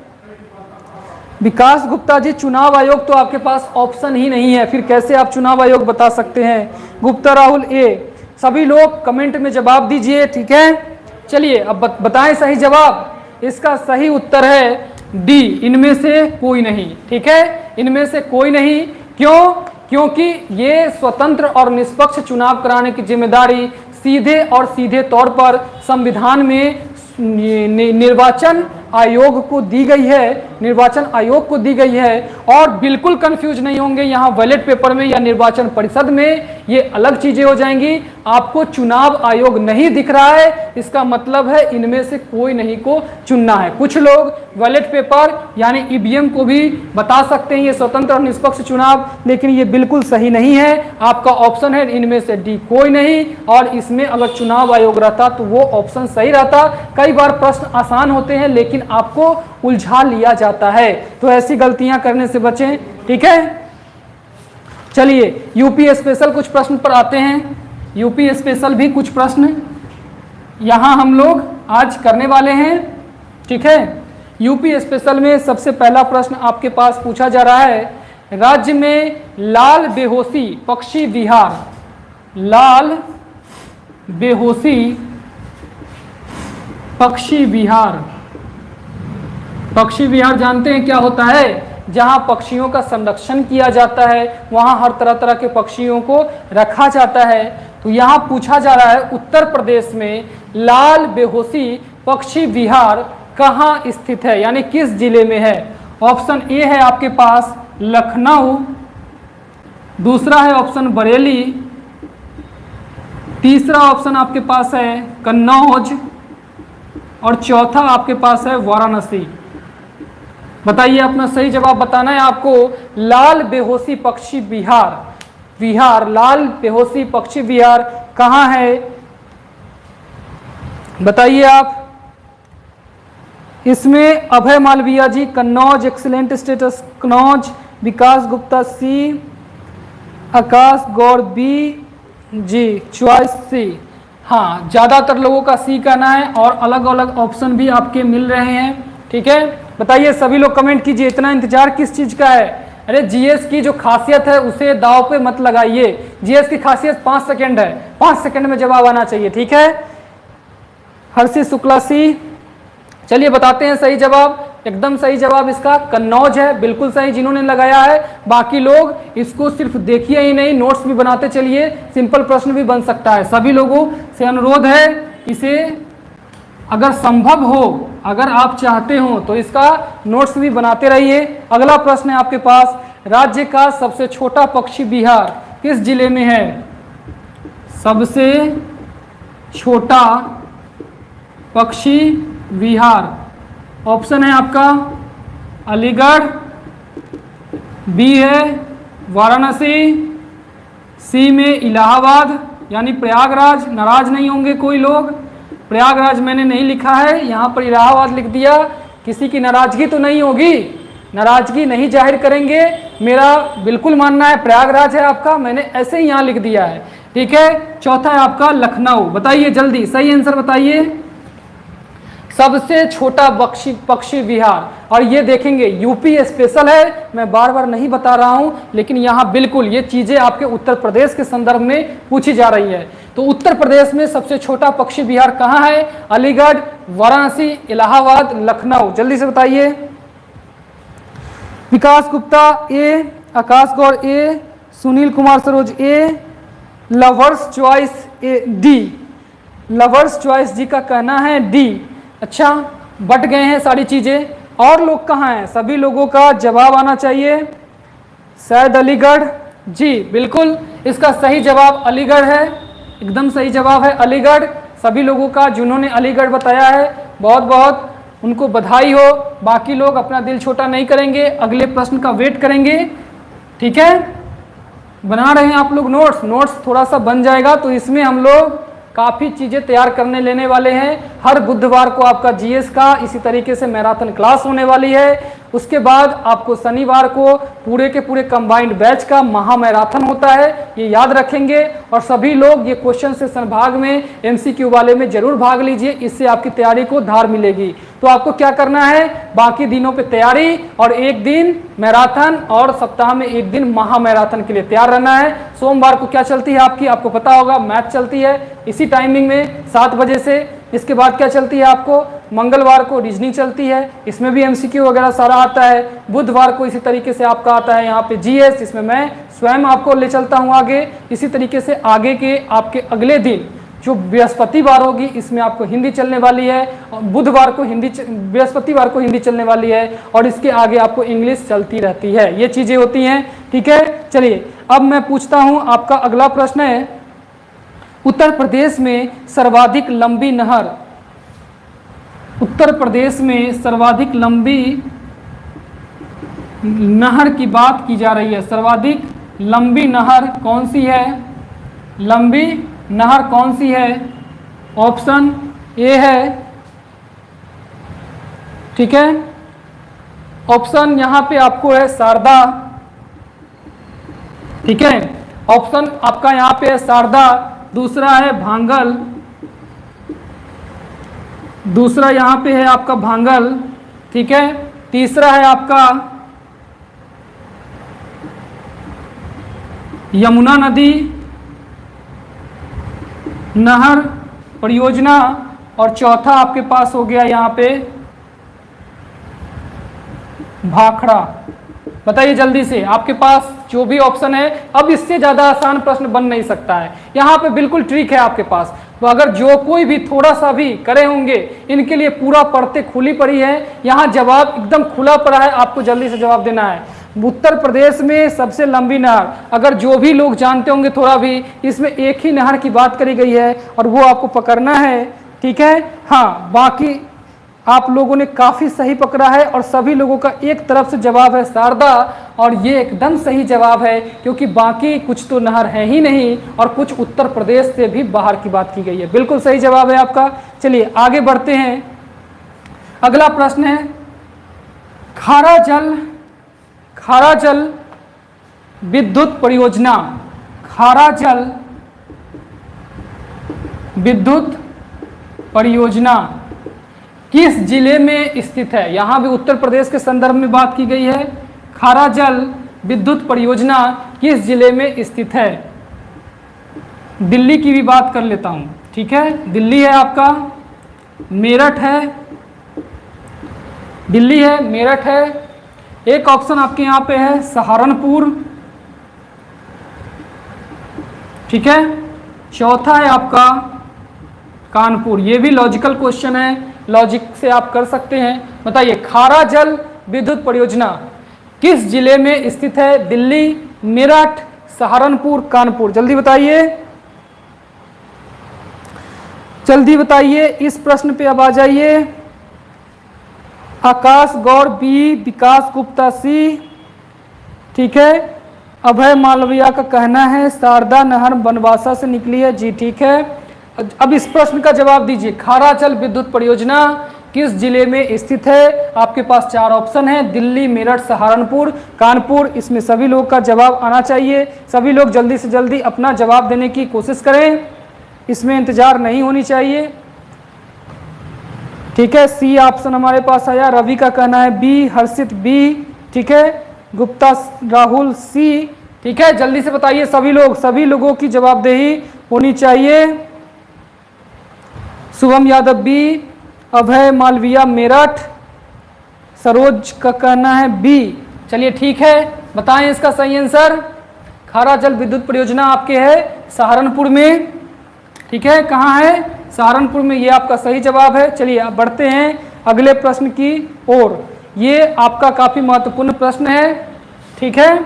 विकास गुप्ता जी, चुनाव आयोग तो आपके पास ऑप्शन ही नहीं है, फिर कैसे आप चुनाव आयोग बता सकते हैं। गुप्ता राहुल ए। सभी लोग कमेंट में जवाब दीजिए, ठीक है। चलिए अब बताएं सही जवाब। इसका सही उत्तर है डी, इनमें से कोई नहीं, ठीक है, इनमें से कोई नहीं। क्यों? क्योंकि ये स्वतंत्र और निष्पक्ष चुनाव कराने की जिम्मेदारी सीधे और सीधे तौर पर संविधान में निर्वाचन आयोग को दी गई है, निर्वाचन आयोग को दी गई है। और बिल्कुल कंफ्यूज नहीं होंगे, यहाँ बैलेट पेपर में या निर्वाचन परिषद में ये अलग चीजें हो जाएंगी। आपको चुनाव आयोग नहीं दिख रहा है, इसका मतलब है इनमें से कोई नहीं को चुनना है। कुछ लोग बैलेट पेपर यानी ईवीएम को भी बता सकते हैं ये स्वतंत्र और निष्पक्ष चुनाव, लेकिन ये बिल्कुल सही नहीं है। आपका ऑप्शन है इनमें से डी, कोई नहीं। और इसमें अगर चुनाव आयोग रहता तो वो ऑप्शन सही रहता। कई बार प्रश्न आसान होते हैं लेकिन आपको उलझा लिया जाता है, तो ऐसी गलतियां करने से बचें, ठीक है। चलिए यूपी स्पेशल कुछ प्रश्न पर आते हैं। यूपी स्पेशल भी कुछ प्रश्न यहां हम लोग आज करने वाले हैं, ठीक है। यूपी स्पेशल में सबसे पहला प्रश्न आपके पास पूछा जा रहा है, राज्य में लाल बेहोशी पक्षी विहार, लाल बेहोशी पक्षी विहार, पक्षी विहार जानते हैं क्या होता है? जहां पक्षियों का संरक्षण किया जाता है, वहां हर तरह तरह के पक्षियों को रखा जाता है। तो यहां पूछा जा रहा है उत्तर प्रदेश में लाल बेहोशी पक्षी विहार कहां स्थित है, यानी किस जिले में है। ऑप्शन ए है आपके पास लखनऊ, दूसरा है ऑप्शन बरेली, तीसरा ऑप्शन आपके पास है कन्नौज और चौथा आपके पास है वाराणसी। बताइए, अपना सही जवाब बताना है आपको। लाल बेहोशी पक्षी विहार, विहार लाल बेहोशी पक्षी विहार कहाँ है, बताइए आप। इसमें अभय मालविया जी कन्नौज, एक्सीलेंट स्टेटस कन्नौज, विकास गुप्ता सी, आकाश गौर बी जी, चॉइस सी। हाँ, ज़्यादातर लोगों का सी कहना है और अलग अलग ऑप्शन भी आपके मिल रहे हैं, ठीक है। बताइए सभी लोग कमेंट कीजिए, इतना इंतजार किस चीज़ का है। अरे जीएस की जो खासियत है उसे दाव पे मत लगाइए। जीएस की खासियत 5 सेकंड है, 5 सेकंड में जवाब आना चाहिए, ठीक है। हर्षित शुक्ला सी, चलिए बताते हैं सही जवाब। एकदम सही जवाब इसका कन्नौज है, बिल्कुल सही जिन्होंने लगाया है। बाकी लोग इसको सिर्फ देखिए ही नहीं, नोट्स भी बनाते चलिए, सिंपल प्रश्न भी बन सकता है। सभी लोगों से अनुरोध है, इसे अगर संभव हो, अगर आप चाहते हो तो इसका नोट्स भी बनाते रहिए। अगला प्रश्न है आपके पास, राज्य का सबसे छोटा पक्षी विहार किस जिले में है। सबसे छोटा पक्षी विहार, ऑप्शन है आपका अलीगढ़, बी है वाराणसी, सी में इलाहाबाद यानी प्रयागराज। नाराज नहीं होंगे कोई लोग, प्रयागराज मैंने नहीं लिखा है, यहाँ पर इलाहाबाद लिख दिया। किसी की नाराजगी तो नहीं होगी, नाराजगी नहीं जाहिर करेंगे। मेरा बिल्कुल मानना है प्रयागराज है आपका, मैंने ऐसे ही यहाँ लिख दिया है, ठीक है। चौथा है आपका लखनऊ। बताइए जल्दी सही आंसर बताइए। सबसे छोटा पक्षी विहार, और ये देखेंगे यूपी स्पेशल है, मैं बार बार नहीं बता रहा हूं, लेकिन यहाँ बिल्कुल ये चीजें आपके उत्तर प्रदेश के संदर्भ में पूछी जा रही है। तो उत्तर प्रदेश में सबसे छोटा पक्षी विहार कहाँ है? अलीगढ़, वाराणसी, इलाहाबाद, लखनऊ। जल्दी से बताइए। Vikas Gupta A, Akash Gaur A, Sunil Kumar Saroj A, lovers choice A D, lovers choice ji का कहना है डी। अच्छा, बट गए हैं सारी चीजें। और लोग कहाँ हैं? सभी लोगों का जवाब आना चाहिए। शायद अलीगढ़ जी, बिल्कुल इसका सही जवाब अलीगढ़ है, एकदम सही जवाब है अलीगढ़। सभी लोगों का जिन्होंने अलीगढ़ बताया है बहुत बहुत उनको बधाई हो। बाकी लोग अपना दिल छोटा नहीं करेंगे, अगले प्रश्न का वेट करेंगे, ठीक है। बना रहे हैं आप लोग नोट्स, नोट्स थोड़ा सा बन जाएगा तो इसमें हम लोग काफ़ी चीज़ें तैयार करने लेने वाले हैं। हर बुधवार को आपका जीएस का इसी तरीके से मैराथन क्लास होने वाली है। उसके बाद आपको शनिवार को पूरे के पूरे कंबाइंड बैच का महा मैराथन होता है, ये याद रखेंगे। और सभी लोग ये क्वेश्चन सेशन भाग में एमसीक्यू वाले में जरूर भाग लीजिए, इससे आपकी तैयारी को धार मिलेगी। तो आपको क्या करना है, बाकी दिनों पे तैयारी और एक दिन मैराथन और सप्ताह में एक दिन महा मैराथन के लिए तैयार रहना है। सोमवार को क्या चलती है आपकी, आपको पता होगा, मैथ चलती है इसी टाइमिंग में 7 बजे से। इसके बाद क्या चलती है आपको, मंगलवार को रीजनिंग चलती है, इसमें भी एमसीक्यू वगैरह सारा आता है। बुधवार को इसी तरीके से आपका आता है यहाँ पे जीएस, इसमें मैं स्वयं आपको ले चलता हूँ आगे। इसी तरीके से आगे के आपके अगले दिन जो बृहस्पतिवार होगी इसमें आपको हिंदी चलने वाली है, और बुधवार को हिंदी, बृहस्पतिवार को हिंदी चलने वाली है, और इसके आगे आपको इंग्लिश चलती रहती है। ये चीजें होती हैं, ठीक है। चलिए अब मैं पूछता हूँ, आपका अगला प्रश्न है, उत्तर प्रदेश में सर्वाधिक लंबी नहर, उत्तर प्रदेश में सर्वाधिक लंबी नहर की बात की जा रही है। सर्वाधिक लंबी नहर कौन सी है, लंबी नहर कौन सी है? ऑप्शन ए है, ठीक है। ऑप्शन यहां पे आपको है शारदा, ठीक है। ऑप्शन आपका यहां पे है शारदा, दूसरा है भांगल, दूसरा यहां पे है आपका भांगल, ठीक है। तीसरा है आपका यमुना नदी नहर परियोजना, और चौथा आपके पास हो गया यहाँ पे भाखड़ा। बताइए जल्दी से, आपके पास जो भी ऑप्शन है। अब इससे ज्यादा आसान प्रश्न बन नहीं सकता है, यहाँ पे बिल्कुल ट्रिक है आपके पास। तो अगर जो कोई भी थोड़ा सा भी करे होंगे, इनके लिए पूरा पढ़ते खुली पड़ी है, यहाँ जवाब एकदम खुला पड़ा है, आपको जल्दी से जवाब देना है। उत्तर प्रदेश में सबसे लंबी नहर, अगर जो भी लोग जानते होंगे थोड़ा भी, इसमें एक ही नहर की बात करी गई है और वो आपको पकड़ना है, ठीक है। हाँ, बाकी आप लोगों ने काफी सही पकड़ा है और सभी लोगों का एक तरफ से जवाब है शारदा, और ये एकदम सही जवाब है, क्योंकि बाकी कुछ तो नहर है ही नहीं और कुछ उत्तर प्रदेश से भी बाहर की बात की गई है। बिल्कुल सही जवाब है आपका। चलिए आगे बढ़ते हैं। अगला प्रश्न है, खारा जल विद्युत परियोजना, खारा जल विद्युत परियोजना किस जिले में स्थित है? यहां भी उत्तर प्रदेश के संदर्भ में बात की गई है। खारा जल विद्युत परियोजना किस जिले में स्थित है? दिल्ली की भी बात कर लेता हूं, ठीक है। दिल्ली है आपका, मेरठ है, दिल्ली है, मेरठ है। एक ऑप्शन आपके यहां पे है सहारनपुर, ठीक है। चौथा है आपका कानपुर। ये भी लॉजिकल क्वेश्चन है, लॉजिक से आप कर सकते हैं। बताइए, खारा जल विद्युत परियोजना किस जिले में स्थित है? दिल्ली, मेरठ, सहारनपुर, कानपुर। जल्दी बताइए, जल्दी बताइए। इस प्रश्न पे अब आ जाइए। आकाश गौर बी, विकास गुप्ता सी, ठीक है। अभय मालविया का कहना है शारदा नहर बनवासा से निकली है, जी ठीक है। अब इस प्रश्न का जवाब दीजिए, खारा जल विद्युत परियोजना किस जिले में स्थित है? आपके पास 4 ऑप्शन है, दिल्ली, मेरठ, सहारनपुर, कानपुर। इसमें सभी लोग का जवाब आना चाहिए। सभी लोग जल्दी से जल्दी अपना जवाब देने की कोशिश करें, इसमें इंतजार नहीं होनी चाहिए, ठीक है। सी ऑप्शन हमारे पास आया, रवि का कहना है बी, हर्षित बी, ठीक है। गुप्ता राहुल सी, ठीक है। जल्दी से बताइए सभी लोग, सभी लोगों की जवाबदेही होनी चाहिए। शुभम यादव बी, अभय मालविया मेरठ, सरोज का कहना है बी। चलिए ठीक है, बताएं इसका सही आंसर। खारा जल विद्युत परियोजना आपके है सहारनपुर में, ठीक है। कहाँ है? सहारनपुर में, ये आपका सही जवाब है। चलिए अब बढ़ते हैं अगले प्रश्न की ओर। ये आपका काफी महत्वपूर्ण प्रश्न है, ठीक है।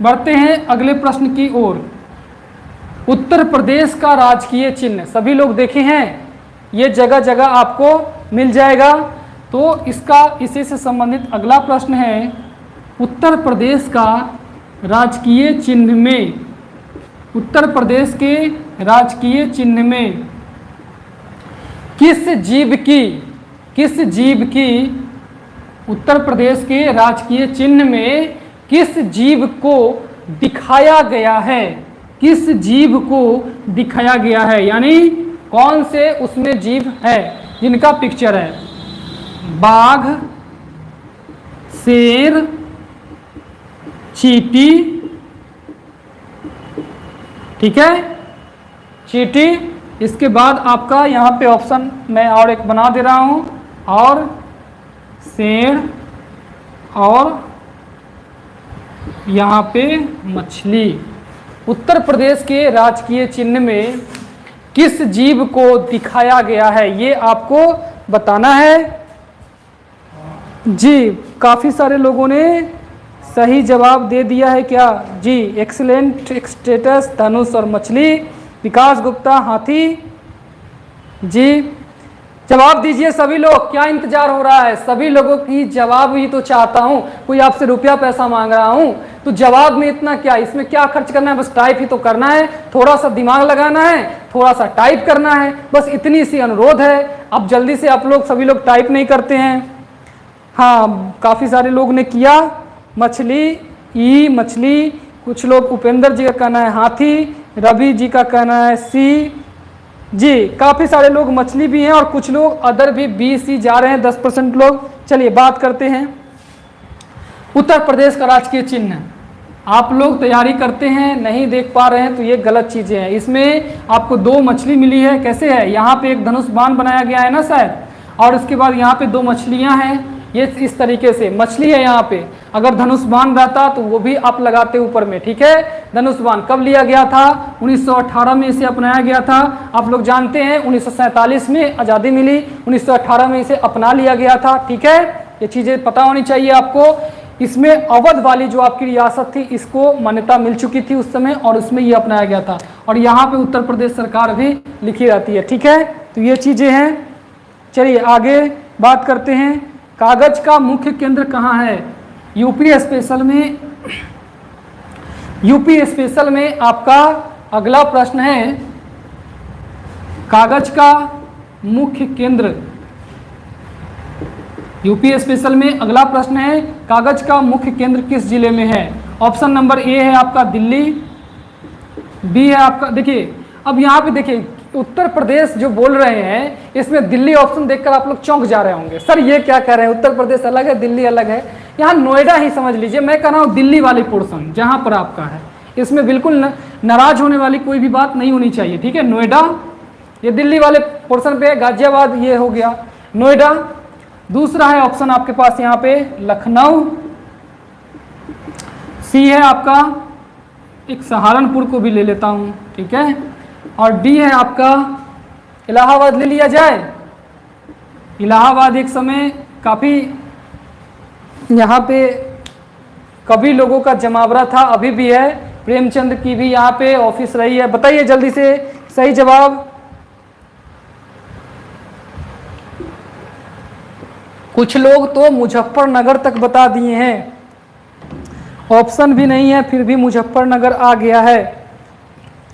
बढ़ते हैं अगले प्रश्न की ओर। उत्तर प्रदेश का राजकीय चिन्ह, सभी लोग देखे हैं, ये जगह जगह आपको मिल जाएगा। तो इसका इसी से संबंधित अगला प्रश्न है, उत्तर प्रदेश का राजकीय चिन्ह में, उत्तर प्रदेश के राजकीय चिन्ह में किस जीव की उत्तर प्रदेश के राजकीय चिन्ह में किस जीव को दिखाया गया है? किस जीव को दिखाया गया है, यानी कौन से उसमें जीव है जिनका पिक्चर है? बाघ, शेर, चींटी, ठीक है, चींटी। इसके बाद आपका यहाँ पे ऑप्शन मैं और एक बना दे रहा हूँ, और शेर, और यहाँ पे मछली। उत्तर प्रदेश के राजकीय चिन्ह में किस जीव को दिखाया गया है, ये आपको बताना है जी। काफ़ी सारे लोगों ने सही जवाब दे दिया है क्या जी? एक्सीलेंट, स्टेटस, धनुष और मछली। विकास गुप्ता, हाथी जी। जवाब दीजिए सभी लोग, क्या इंतजार हो रहा है? सभी लोगों की जवाब ही तो चाहता हूं, कोई आपसे रुपया पैसा मांग रहा हूं तो जवाब में इतना क्या, इसमें क्या खर्च करना है? बस टाइप ही तो करना है, थोड़ा सा दिमाग लगाना है, थोड़ा सा टाइप करना है, बस इतनी सी अनुरोध है। अब जल्दी से आप लोग सभी लोग टाइप नहीं करते हैं। हाँ, काफ़ी सारे लोग ने किया। मछली, ई मछली। कुछ लोग, उपेंद्र जी का कहना है हाथी, रवि जी का कहना है सी जी। काफ़ी सारे लोग मछली भी हैं और कुछ लोग अदर भी बी सी जा रहे हैं, 10% लोग। चलिए बात करते हैं उत्तर प्रदेश का राजकीय चिन्ह। आप लोग तैयारी करते हैं, नहीं देख पा रहे हैं तो ये गलत चीज़ें हैं। इसमें आपको 2 मछली मिली है, कैसे है? यहाँ पे एक धनुष बाण बनाया गया है ना शायद, और उसके बाद यहाँ पे 2 मछलियाँ हैं, ये इस तरीके से मछली है यहाँ पे। अगर धनुष बाण रहता तो वो भी आप लगाते ऊपर में, ठीक है। धनुष बाण कब लिया गया था? 1918 में इसे अपनाया गया था। आप लोग जानते हैं 1947 में आज़ादी मिली, 1918 में इसे अपना लिया गया था, ठीक है। ये चीज़ें पता होनी चाहिए आपको। इसमें अवध वाली जो आपकी रियासत थी, इसको मान्यता मिल चुकी थी उस समय, और उसमें ये अपनाया गया था। और यहाँ पे उत्तर प्रदेश सरकार भी लिखी रहती है, ठीक है। तो ये चीज़ें हैं। चलिए आगे बात करते हैं। कागज का मुख्य केंद्र कहाँ है? यूपी स्पेशल में आपका अगला प्रश्न है, कागज का मुख्य केंद्र। यूपी स्पेशल में अगला प्रश्न है, कागज का मुख्य केंद्र किस जिले में है? ऑप्शन नंबर ए है आपका दिल्ली, बी है आपका, देखिए अब यहाँ पे देखिए उत्तर प्रदेश जो बोल रहे हैं, इसमें दिल्ली ऑप्शन देखकर आप लोग चौंक जा रहे होंगे, सर ये क्या कह रहे हैं, उत्तर प्रदेश अलग है दिल्ली अलग है। यहाँ नोएडा ही समझ लीजिए, मैं कह रहा हूँ दिल्ली वाली पोर्शन जहाँ पर आपका है, इसमें बिल्कुल नाराज होने वाली कोई भी बात नहीं होनी चाहिए, ठीक है। नोएडा ये दिल्ली वाले पोर्शन पे है, गाजियाबाद ये हो गया नोएडा। दूसरा है ऑप्शन आपके पास यहाँ पे लखनऊ, सी है आपका, एक सहारनपुर को भी ले लेता हूँ, ठीक है, और डी है आपका इलाहाबाद ले लिया जाए। इलाहाबाद एक समय काफ़ी यहाँ पे कभी लोगों का जमावड़ा था, अभी भी है। प्रेमचंद की भी यहाँ पे ऑफिस रही है। बताइए जल्दी से सही जवाब। कुछ लोग तो मुजफ्फरनगर तक बता दिए हैं, ऑप्शन भी नहीं है फिर भी मुजफ्फरनगर आ गया है।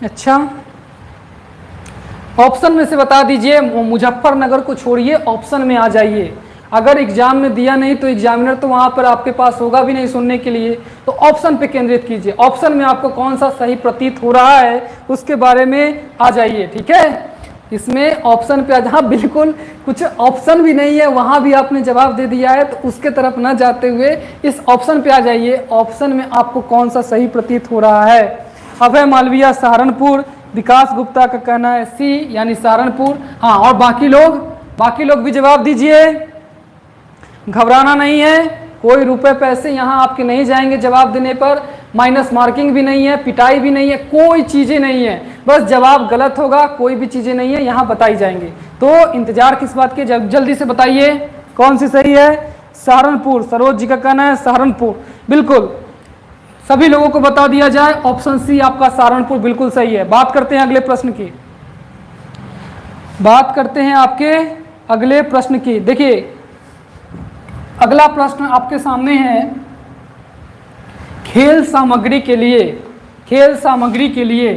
अच्छा, ऑप्शन में से बता दीजिए, मुजफ्फरनगर को छोड़िए, ऑप्शन में आ जाइए। अगर एग्जाम में दिया नहीं तो एग्जामिनर तो वहाँ पर आपके पास होगा भी नहीं सुनने के लिए, तो ऑप्शन पे केंद्रित कीजिए। ऑप्शन में आपको कौन सा सही प्रतीत हो रहा है उसके बारे में आ जाइए, ठीक है। इसमें ऑप्शन पे जहाँ बिल्कुल कुछ ऑप्शन भी नहीं है वहाँ भी आपने जवाब दे दिया है, तो उसके तरफ न जाते हुए इस ऑप्शन पे आ जाइए। ऑप्शन में आपको कौन सा सही प्रतीत हो रहा है? अभय मालविया सहारनपुर, विकास गुप्ता का कहना है सी यानी सहारनपुर। हाँ, और बाकी लोग भी जवाब दीजिए, घबराना नहीं है, कोई रुपए पैसे यहाँ आपके नहीं जाएंगे जवाब देने पर, माइनस मार्किंग भी नहीं है, पिटाई भी नहीं है, कोई चीज़ें नहीं है, बस जवाब गलत होगा, कोई भी चीज़ें नहीं है, यहाँ बताई जाएंगे। तो इंतजार किस बात के, जल्दी से बताइए कौन सी सही है। सहारनपुर, सरोज जी का कहना है सहारनपुर, बिल्कुल सभी लोगों को बता दिया जाए, ऑप्शन सी आपका सहारनपुर बिल्कुल सही है। बात करते हैं अगले प्रश्न की, बात करते हैं आपके अगले प्रश्न की। देखिए अगला प्रश्न आपके सामने है, खेल सामग्री के लिए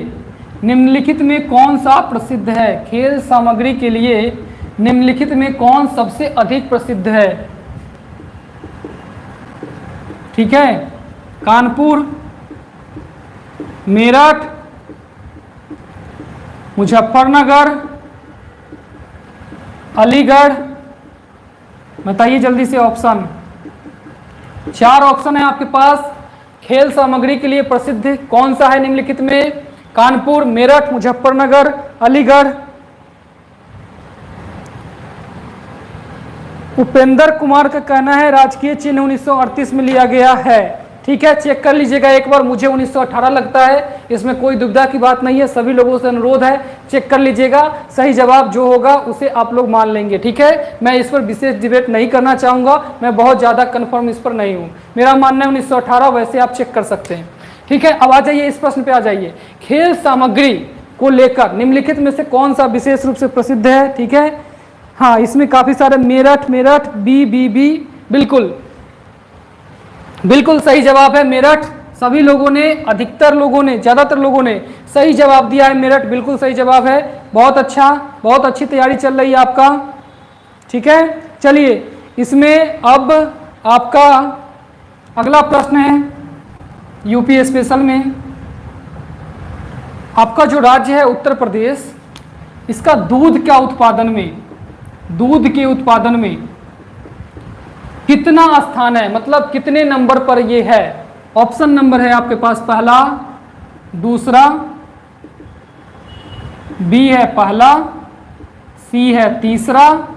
निम्नलिखित में कौन सा प्रसिद्ध है? खेल सामग्री के लिए निम्नलिखित में कौन सबसे अधिक प्रसिद्ध है? ठीक है, कानपुर, मेरठ, मुजफ्फरनगर, अलीगढ़। बताइए जल्दी से ऑप्शन। 4 ऑप्शन है आपके पास। खेल सामग्री के लिए प्रसिद्ध कौन सा है निम्नलिखित में? कानपुर, मेरठ, मुजफ्फरनगर, अलीगढ़। उपेंद्र कुमार का कहना है राजकीय चिन्ह 1938 में लिया गया है। ठीक है, चेक कर लीजिएगा एक बार। मुझे 1918 लगता है, इसमें कोई दुविधा की बात नहीं है। सभी लोगों से अनुरोध है, चेक कर लीजिएगा। सही जवाब जो होगा उसे आप लोग मान लेंगे। ठीक है, मैं इस पर विशेष डिबेट नहीं करना चाहूँगा, मैं बहुत ज़्यादा कन्फर्म इस पर नहीं हूँ। मेरा मानना है 1918, वैसे आप चेक कर सकते हैं। ठीक है, अब आ जाइए इस प्रश्न पे आ जाइए। खेल सामग्री को लेकर निम्नलिखित में से कौन सा विशेष रूप से प्रसिद्ध है? ठीक है, हाँ, इसमें काफ़ी सारे मेरठ, बी, बिल्कुल बिल्कुल सही जवाब है मेरठ। सभी लोगों ने, अधिकतर लोगों ने, ज़्यादातर लोगों ने सही जवाब दिया है मेरठ। बिल्कुल सही जवाब है। बहुत अच्छा, बहुत अच्छी तैयारी चल रही है आपका। ठीक है, चलिए इसमें अब आपका अगला प्रश्न है यूपी स्पेशल में। आपका जो राज्य है उत्तर प्रदेश, इसका दूध के उत्पादन में कितना स्थान है, मतलब कितने नंबर पर ये है? ऑप्शन नंबर है आपके पास पहला, दूसरा, बी है पहला, सी है तीसरा,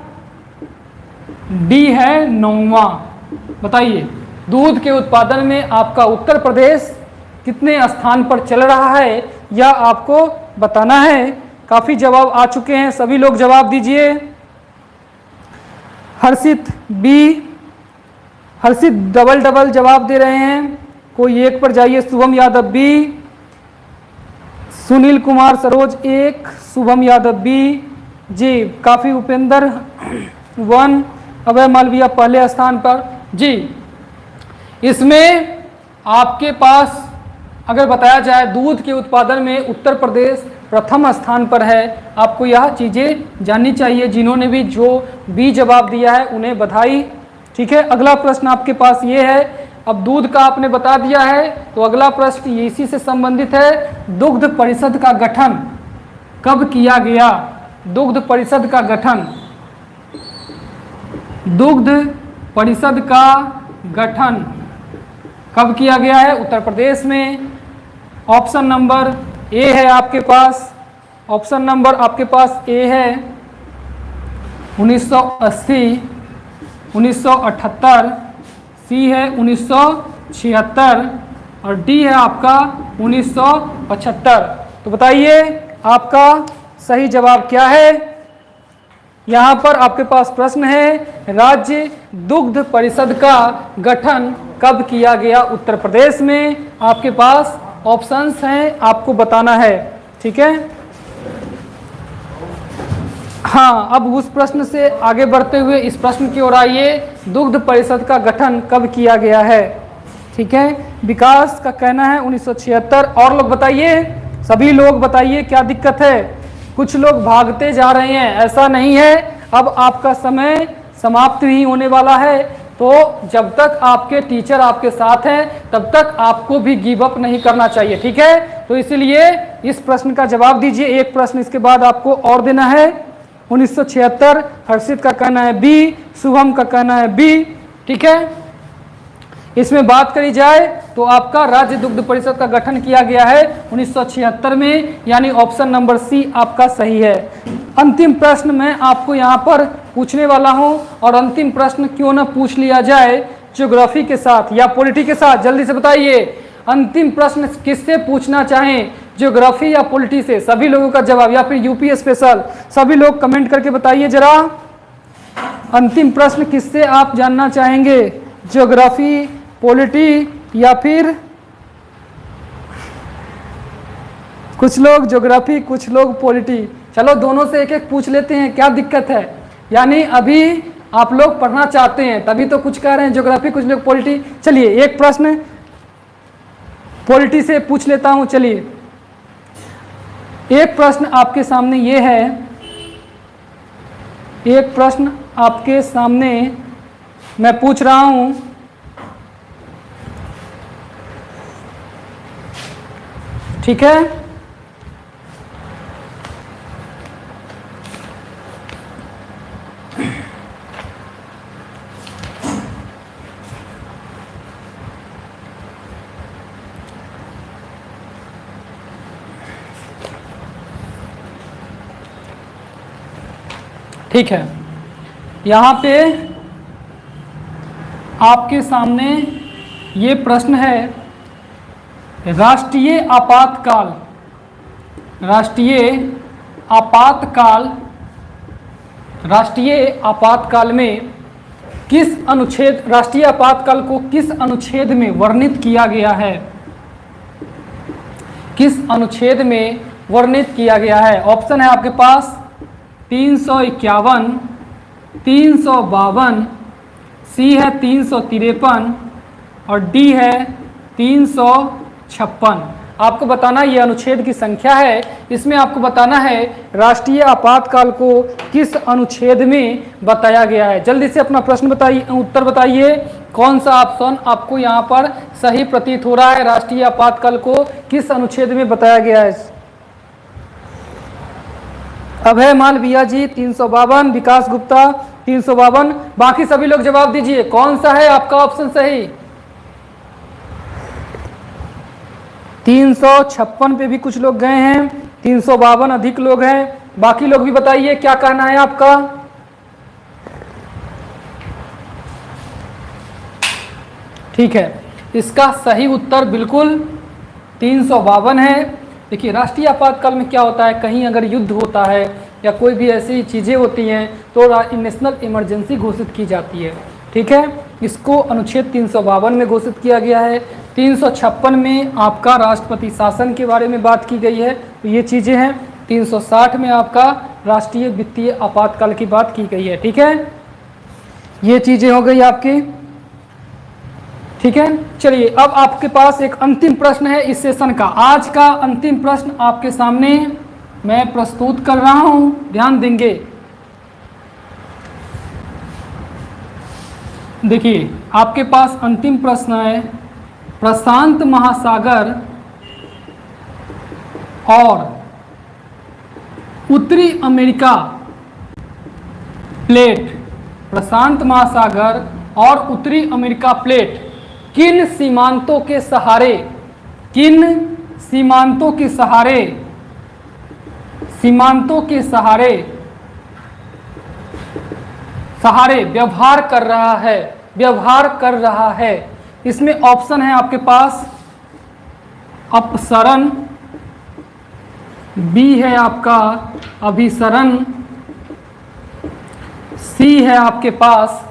डी है 9वां। बताइए दूध के उत्पादन में आपका उत्तर प्रदेश कितने स्थान पर चल रहा है, या आपको बताना है। काफी जवाब आ चुके हैं, सभी लोग जवाब दीजिए। हर्षित बी, हर्षित डबल जवाब दे रहे हैं। कोई एक पर जाइए। शुभम यादव बी, सुनील कुमार सरोज 1, शुभम यादव बी जी। काफ़ी उपेंद्र 1, अभय मालविया पहले स्थान पर जी। इसमें आपके पास अगर बताया जाए दूध के उत्पादन में उत्तर प्रदेश प्रथम स्थान पर है। आपको यह चीज़ें जाननी चाहिए। जिन्होंने भी जो भी जवाब दिया है उन्हें बधाई। ठीक है, अगला प्रश्न आपके पास ये है। अब दूध का आपने बता दिया है, तो अगला प्रश्न इसी से संबंधित है। दुग्ध परिषद का गठन कब किया गया? दुग्ध परिषद का गठन, दुग्ध परिषद का गठन कब किया गया है? उत्तर प्रदेश में। ऑप्शन नंबर ए है आपके पास, ऑप्शन नंबर आपके पास ए है 1980, 1978, सी है 1976 और डी है आपका 1975। तो बताइए आपका सही जवाब क्या है? यहाँ पर आपके पास प्रश्न है, राज्य दुग्ध परिषद का गठन कब किया गया उत्तर प्रदेश में? आपके पास ऑप्शंस हैं, आपको बताना है। ठीक है, हाँ, अब उस प्रश्न से आगे बढ़ते हुए इस प्रश्न की ओर आइए। दुग्ध परिषद का गठन कब किया गया है? ठीक है, विकास का कहना है 1976। और लोग बताइए, सभी लोग बताइए क्या दिक्कत है? कुछ लोग भागते जा रहे हैं, ऐसा नहीं है। अब आपका समय समाप्त ही होने वाला है, तो जब तक आपके टीचर आपके साथ हैं तब तक आपको भी गिव अप नहीं करना चाहिए। ठीक है, तो इसलिए इस प्रश्न का जवाब दीजिए। एक प्रश्न इसके बाद आपको और देना है। 1976, हर्षित का कहना है बी, शुभम का कहना है बी। ठीक है, इसमें बात करी जाए तो आपका राज्य दुग्ध परिषद का गठन किया गया है 1976 में, यानी ऑप्शन नंबर सी आपका सही है। अंतिम प्रश्न मैं आपको यहाँ पर पूछने वाला हूँ, और अंतिम प्रश्न क्यों ना पूछ लिया जाए ज्योग्राफी के साथ या पॉलिटी के साथ। जल्दी से बताइए अंतिम प्रश्न किससे पूछना चाहें, ज्योग्राफी या पॉलिटी से? सभी लोगों का जवाब, या फिर यूपी स्पेशल? सभी लोग कमेंट करके बताइए जरा, अंतिम प्रश्न किससे आप जानना चाहेंगे, ज्योग्राफी, पॉलिटी या फिर? कुछ लोग ज्योग्राफी, कुछ लोग पॉलिटी। चलो दोनों से एक एक पूछ लेते हैं, क्या दिक्कत है? यानी अभी आप लोग पढ़ना चाहते हैं तभी तो कुछ कह रहे हैं ज्योग्राफी, कुछ लोग पॉलिटी। चलिए एक प्रश्न पॉलिटी से पूछ लेता हूं। चलिए एक प्रश्न आपके सामने ये है, एक प्रश्न आपके सामने मैं पूछ रहा हूं, ठीक है। ठीक है, यहाँ पे आपके सामने ये प्रश्न है, राष्ट्रीय आपातकाल, राष्ट्रीय आपातकाल में किस अनुच्छेद, राष्ट्रीय आपातकाल को किस अनुच्छेद में वर्णित किया गया है, किस अनुच्छेद में वर्णित किया गया है। ऑप्शन है आपके पास 351, 352, सी है 353 और डी है 356। आपको बताना ये अनुच्छेद की संख्या है, इसमें आपको बताना है राष्ट्रीय आपातकाल को किस अनुच्छेद में बताया गया है। जल्दी से अपना प्रश्न बताइए, उत्तर बताइए, कौन सा ऑप्शन आपको यहाँ पर सही प्रतीत हो रहा है, राष्ट्रीय आपातकाल को किस अनुच्छेद में बताया गया है। अभय मालविया जी 352, विकास गुप्ता 352, बाकी सभी लोग जवाब दीजिए, कौन सा है आपका ऑप्शन सही। 356 पे भी कुछ लोग गए हैं, 352 अधिक लोग हैं, बाकी लोग भी बताइए क्या कहना है आपका। ठीक है, इसका सही उत्तर बिल्कुल 352 है। देखिए राष्ट्रीय आपातकाल में क्या होता है, कहीं अगर युद्ध होता है या कोई भी ऐसी चीज़ें होती हैं तो नेशनल इमरजेंसी घोषित की जाती है। ठीक है, इसको अनुच्छेद 352 में घोषित किया गया है। 356 में आपका राष्ट्रपति शासन के बारे में बात की गई है, तो ये चीज़ें हैं। 360 में आपका राष्ट्रीय वित्तीय आपातकाल की बात की गई है। ठीक है, ये चीज़ें हो गई आपकी। ठीक है, चलिए अब आपके पास एक अंतिम प्रश्न है इस सेशन का। आज का अंतिम प्रश्न आपके सामने मैं प्रस्तुत कर रहा हूं, ध्यान देंगे। देखिए आपके पास अंतिम प्रश्न है, प्रशांत महासागर और उत्तरी अमेरिका प्लेट, प्रशांत महासागर और उत्तरी अमेरिका प्लेट किन सीमांतों के सहारे, किन सीमांतों के सहारे, सीमांतों के सहारे व्यवहार कर रहा है, व्यवहार कर रहा है। इसमें ऑप्शन है आपके पास अपसरण, बी है आपका अभिसरण, सी है आपके पास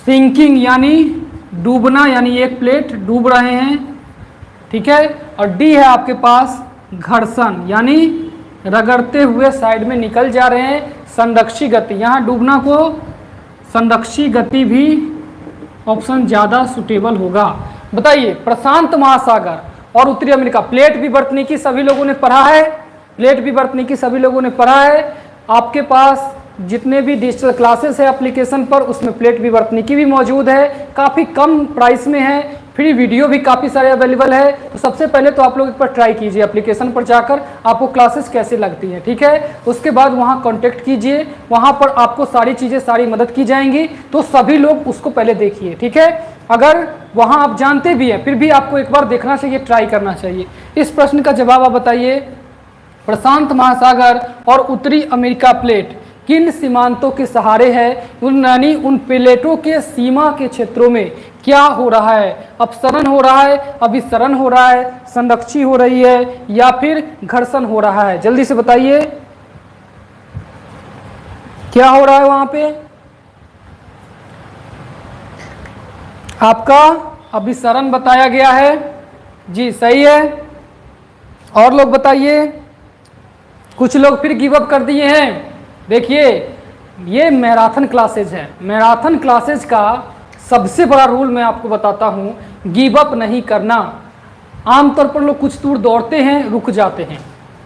सिंकिंग यानी डूबना, यानी एक प्लेट डूब रहे हैं। ठीक है, और डी है आपके पास घर्षण, यानी रगड़ते हुए साइड में निकल जा रहे हैं। संरक्षी गति, यहाँ डूबना को संरक्षी गति भी ऑप्शन ज़्यादा सुटेबल होगा। बताइए प्रशांत महासागर और उत्तरी अमेरिका, प्लेट विवर्तनिकी सभी लोगों ने पढ़ा है, प्लेट विवर्तनिकी सभी लोगों ने पढ़ा है। आपके पास जितने भी डिजिटल क्लासेस है एप्लीकेशन पर, उसमें प्लेट विवर्तनिकी भी मौजूद है, काफ़ी कम प्राइस में है, फ्री वीडियो भी काफ़ी सारे अवेलेबल है। तो सबसे पहले तो आप लोग एक बार ट्राई कीजिए एप्लीकेशन पर जाकर, आपको क्लासेस कैसे लगती हैं। ठीक है, उसके बाद वहाँ कांटेक्ट कीजिए, वहाँ पर आपको सारी चीज़ें, सारी मदद की जाएंगी। तो सभी लोग उसको पहले देखिए। ठीक है, अगर वहाँ आप जानते भी हैं फिर भी आपको एक बार देखना चाहिए, ट्राई करना चाहिए। इस प्रश्न का जवाब आप बताइए, प्रशांत महासागर और उत्तरी अमेरिका प्लेट किन सीमांतों के सहारे है, यानी उन प्लेटों के सीमा के क्षेत्रों में क्या हो रहा है, अपसरण हो रहा है, अभिसरण हो रहा है, संरक्षी हो रही है या फिर घर्षण हो रहा है। जल्दी से बताइए क्या हो रहा है वहां पे। आपका अभिसरण बताया गया है जी, सही है। और लोग बताइए, कुछ लोग फिर गिव अप कर दिए हैं। देखिए ये मैराथन क्लासेज है, मैराथन क्लासेज का सबसे बड़ा रूल मैं आपको बताता हूँ, गिव अप नहीं करना। आमतौर पर लोग कुछ दूर दौड़ते हैं, रुक जाते हैं,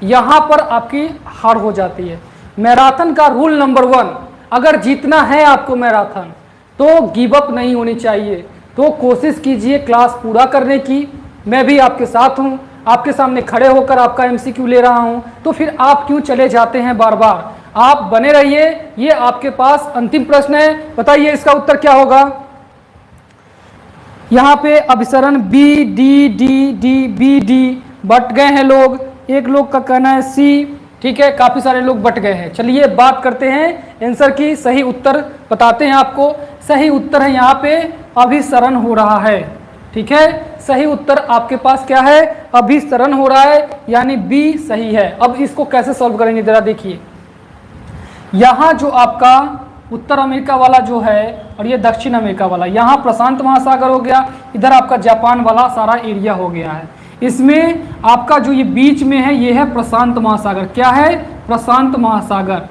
यहाँ पर आपकी हार हो जाती है। मैराथन का रूल नंबर 1, अगर जीतना है आपको मैराथन तो गिव अप नहीं होनी चाहिए, तो कोशिश कीजिए क्लास पूरा करने की। मैं भी आपके साथ हूँ, आपके सामने खड़े होकर आपका एमसीक्यू ले रहा हूँ, तो फिर आप क्यों चले जाते हैं बार बार? आप बने रहिए। ये आपके पास अंतिम प्रश्न है, बताइए इसका उत्तर क्या होगा। यहाँ पे अभिसरण बी डी डी डी बी डी बट गए हैं लोग, एक लोग का कहना है सी, ठीक है, काफी सारे लोग बट गए हैं। चलिए बात करते हैं आंसर की, सही उत्तर बताते हैं आपको। सही उत्तर है यहाँ पे अभिसरण हो रहा है, ठीक है, सही उत्तर आपके पास क्या है, अभिसरण हो रहा है, यानी बी सही है। अब इसको कैसे सॉल्व करेंगे जरा देखिए। यहाँ जो आपका उत्तर अमेरिका वाला जो है और ये दक्षिण अमेरिका वाला, यहाँ प्रशांत महासागर हो गया, इधर आपका जापान वाला सारा एरिया हो गया है। इसमें आपका जो ये बीच में है ये है प्रशांत महासागर। क्या है? प्रशांत महासागर।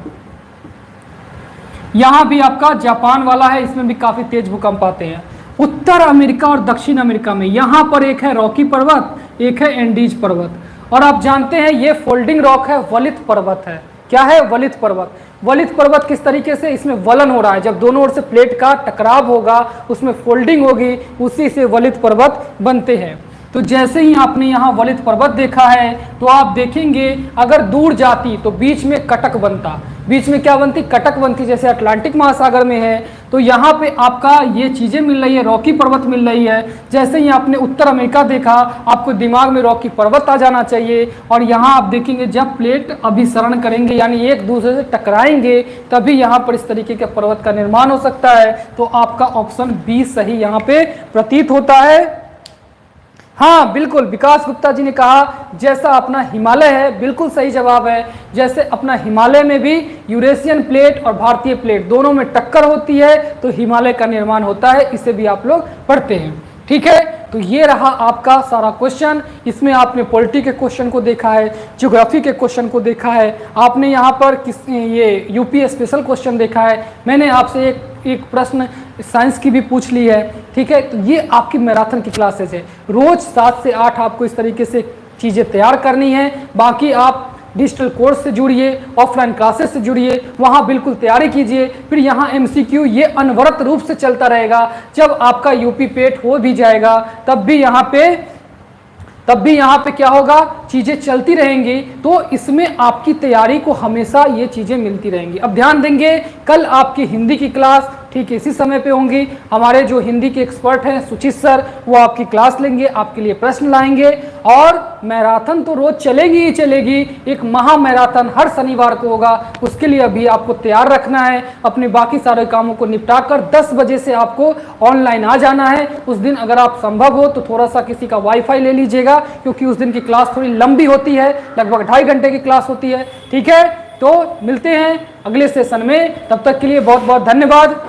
यहाँ भी आपका जापान वाला है, इसमें भी काफी तेज भूकंप आते हैं। उत्तर अमेरिका और दक्षिण अमेरिका में यहाँ पर एक है रॉकी पर्वत, एक है एंडीज पर्वत, और आप जानते हैं ये फोल्डिंग रॉक है, वलित पर्वत है। क्या है? वलित पर्वत। वलित पर्वत किस तरीके से? इसमें वलन हो रहा है, जब दोनों ओर से प्लेट का टकराव होगा उसमें फोल्डिंग होगी, उसी से वलित पर्वत बनते हैं। तो जैसे ही आपने यहाँ वलित पर्वत देखा है तो आप देखेंगे अगर दूर जाती तो बीच में कटक बनता। बीच में क्या बनती? कटक बनती, जैसे अटलांटिक महासागर में है। तो यहाँ पे आपका ये चीजें मिल रही है, रॉकी पर्वत मिल रही है। जैसे ही आपने उत्तर अमेरिका देखा आपको दिमाग में रॉकी पर्वत आ जाना चाहिए। और यहाँ आप देखेंगे जब प्लेट अभिसरण करेंगे यानी एक दूसरे से टकराएंगे तभी यहाँ पर इस तरीके के पर्वत का निर्माण हो सकता है। तो आपका ऑप्शन बी सही यहाँ पे प्रतीत होता है। हाँ बिल्कुल, विकास गुप्ता जी ने कहा जैसा अपना हिमालय है, बिल्कुल सही जवाब है। जैसे अपना हिमालय में भी यूरेशियन प्लेट और भारतीय प्लेट दोनों में टक्कर होती है तो हिमालय का निर्माण होता है, इसे भी आप लोग पढ़ते हैं। ठीक है, तो ये रहा आपका सारा क्वेश्चन। इसमें आपने पॉलिटी के क्वेश्चन को देखा है, ज्योग्राफी के क्वेश्चन को देखा है, आपने यहाँ पर ये यूपी स्पेशल क्वेश्चन देखा है। मैंने आपसे एक प्रश्न साइंस की भी पूछ ली है। ठीक है, तो ये आपकी मैराथन की क्लासेस है। रोज 7 से 8 आपको इस तरीके से चीज़ें तैयार करनी है। बाकी आप डिजिटल कोर्स से जुड़िए, ऑफलाइन क्लासेस से जुड़िए, वहाँ बिल्कुल तैयारी कीजिए। फिर यहाँ एमसीक्यू ये अनवरत रूप से चलता रहेगा। जब आपका यूपी पेट हो भी जाएगा तब भी यहाँ पे क्या होगा, चीज़ें चलती रहेंगी। तो इसमें आपकी तैयारी को हमेशा ये चीज़ें मिलती रहेंगी। अब ध्यान देंगे, कल आपकी हिंदी की क्लास ठीक इसी समय पे होंगी। हमारे जो हिंदी के एक्सपर्ट हैं सुचित सर, वो आपकी क्लास लेंगे, आपके लिए प्रश्न लाएंगे। और मैराथन तो रोज चलेगी ही चलेगी, एक महा मैराथन हर शनिवार को होगा। उसके लिए अभी आपको तैयार रखना है, अपने बाकी सारे कामों को निपटा कर 10 बजे से आपको ऑनलाइन आ जाना है। उस दिन अगर आप संभव हो तो थोड़ा सा किसी का वाईफाई ले लीजिएगा, क्योंकि उस दिन की क्लास थोड़ी लंबी होती है, लगभग 2.5 घंटे की क्लास होती है। ठीक है, तो मिलते हैं अगले सेशन में, तब तक के लिए बहुत बहुत धन्यवाद।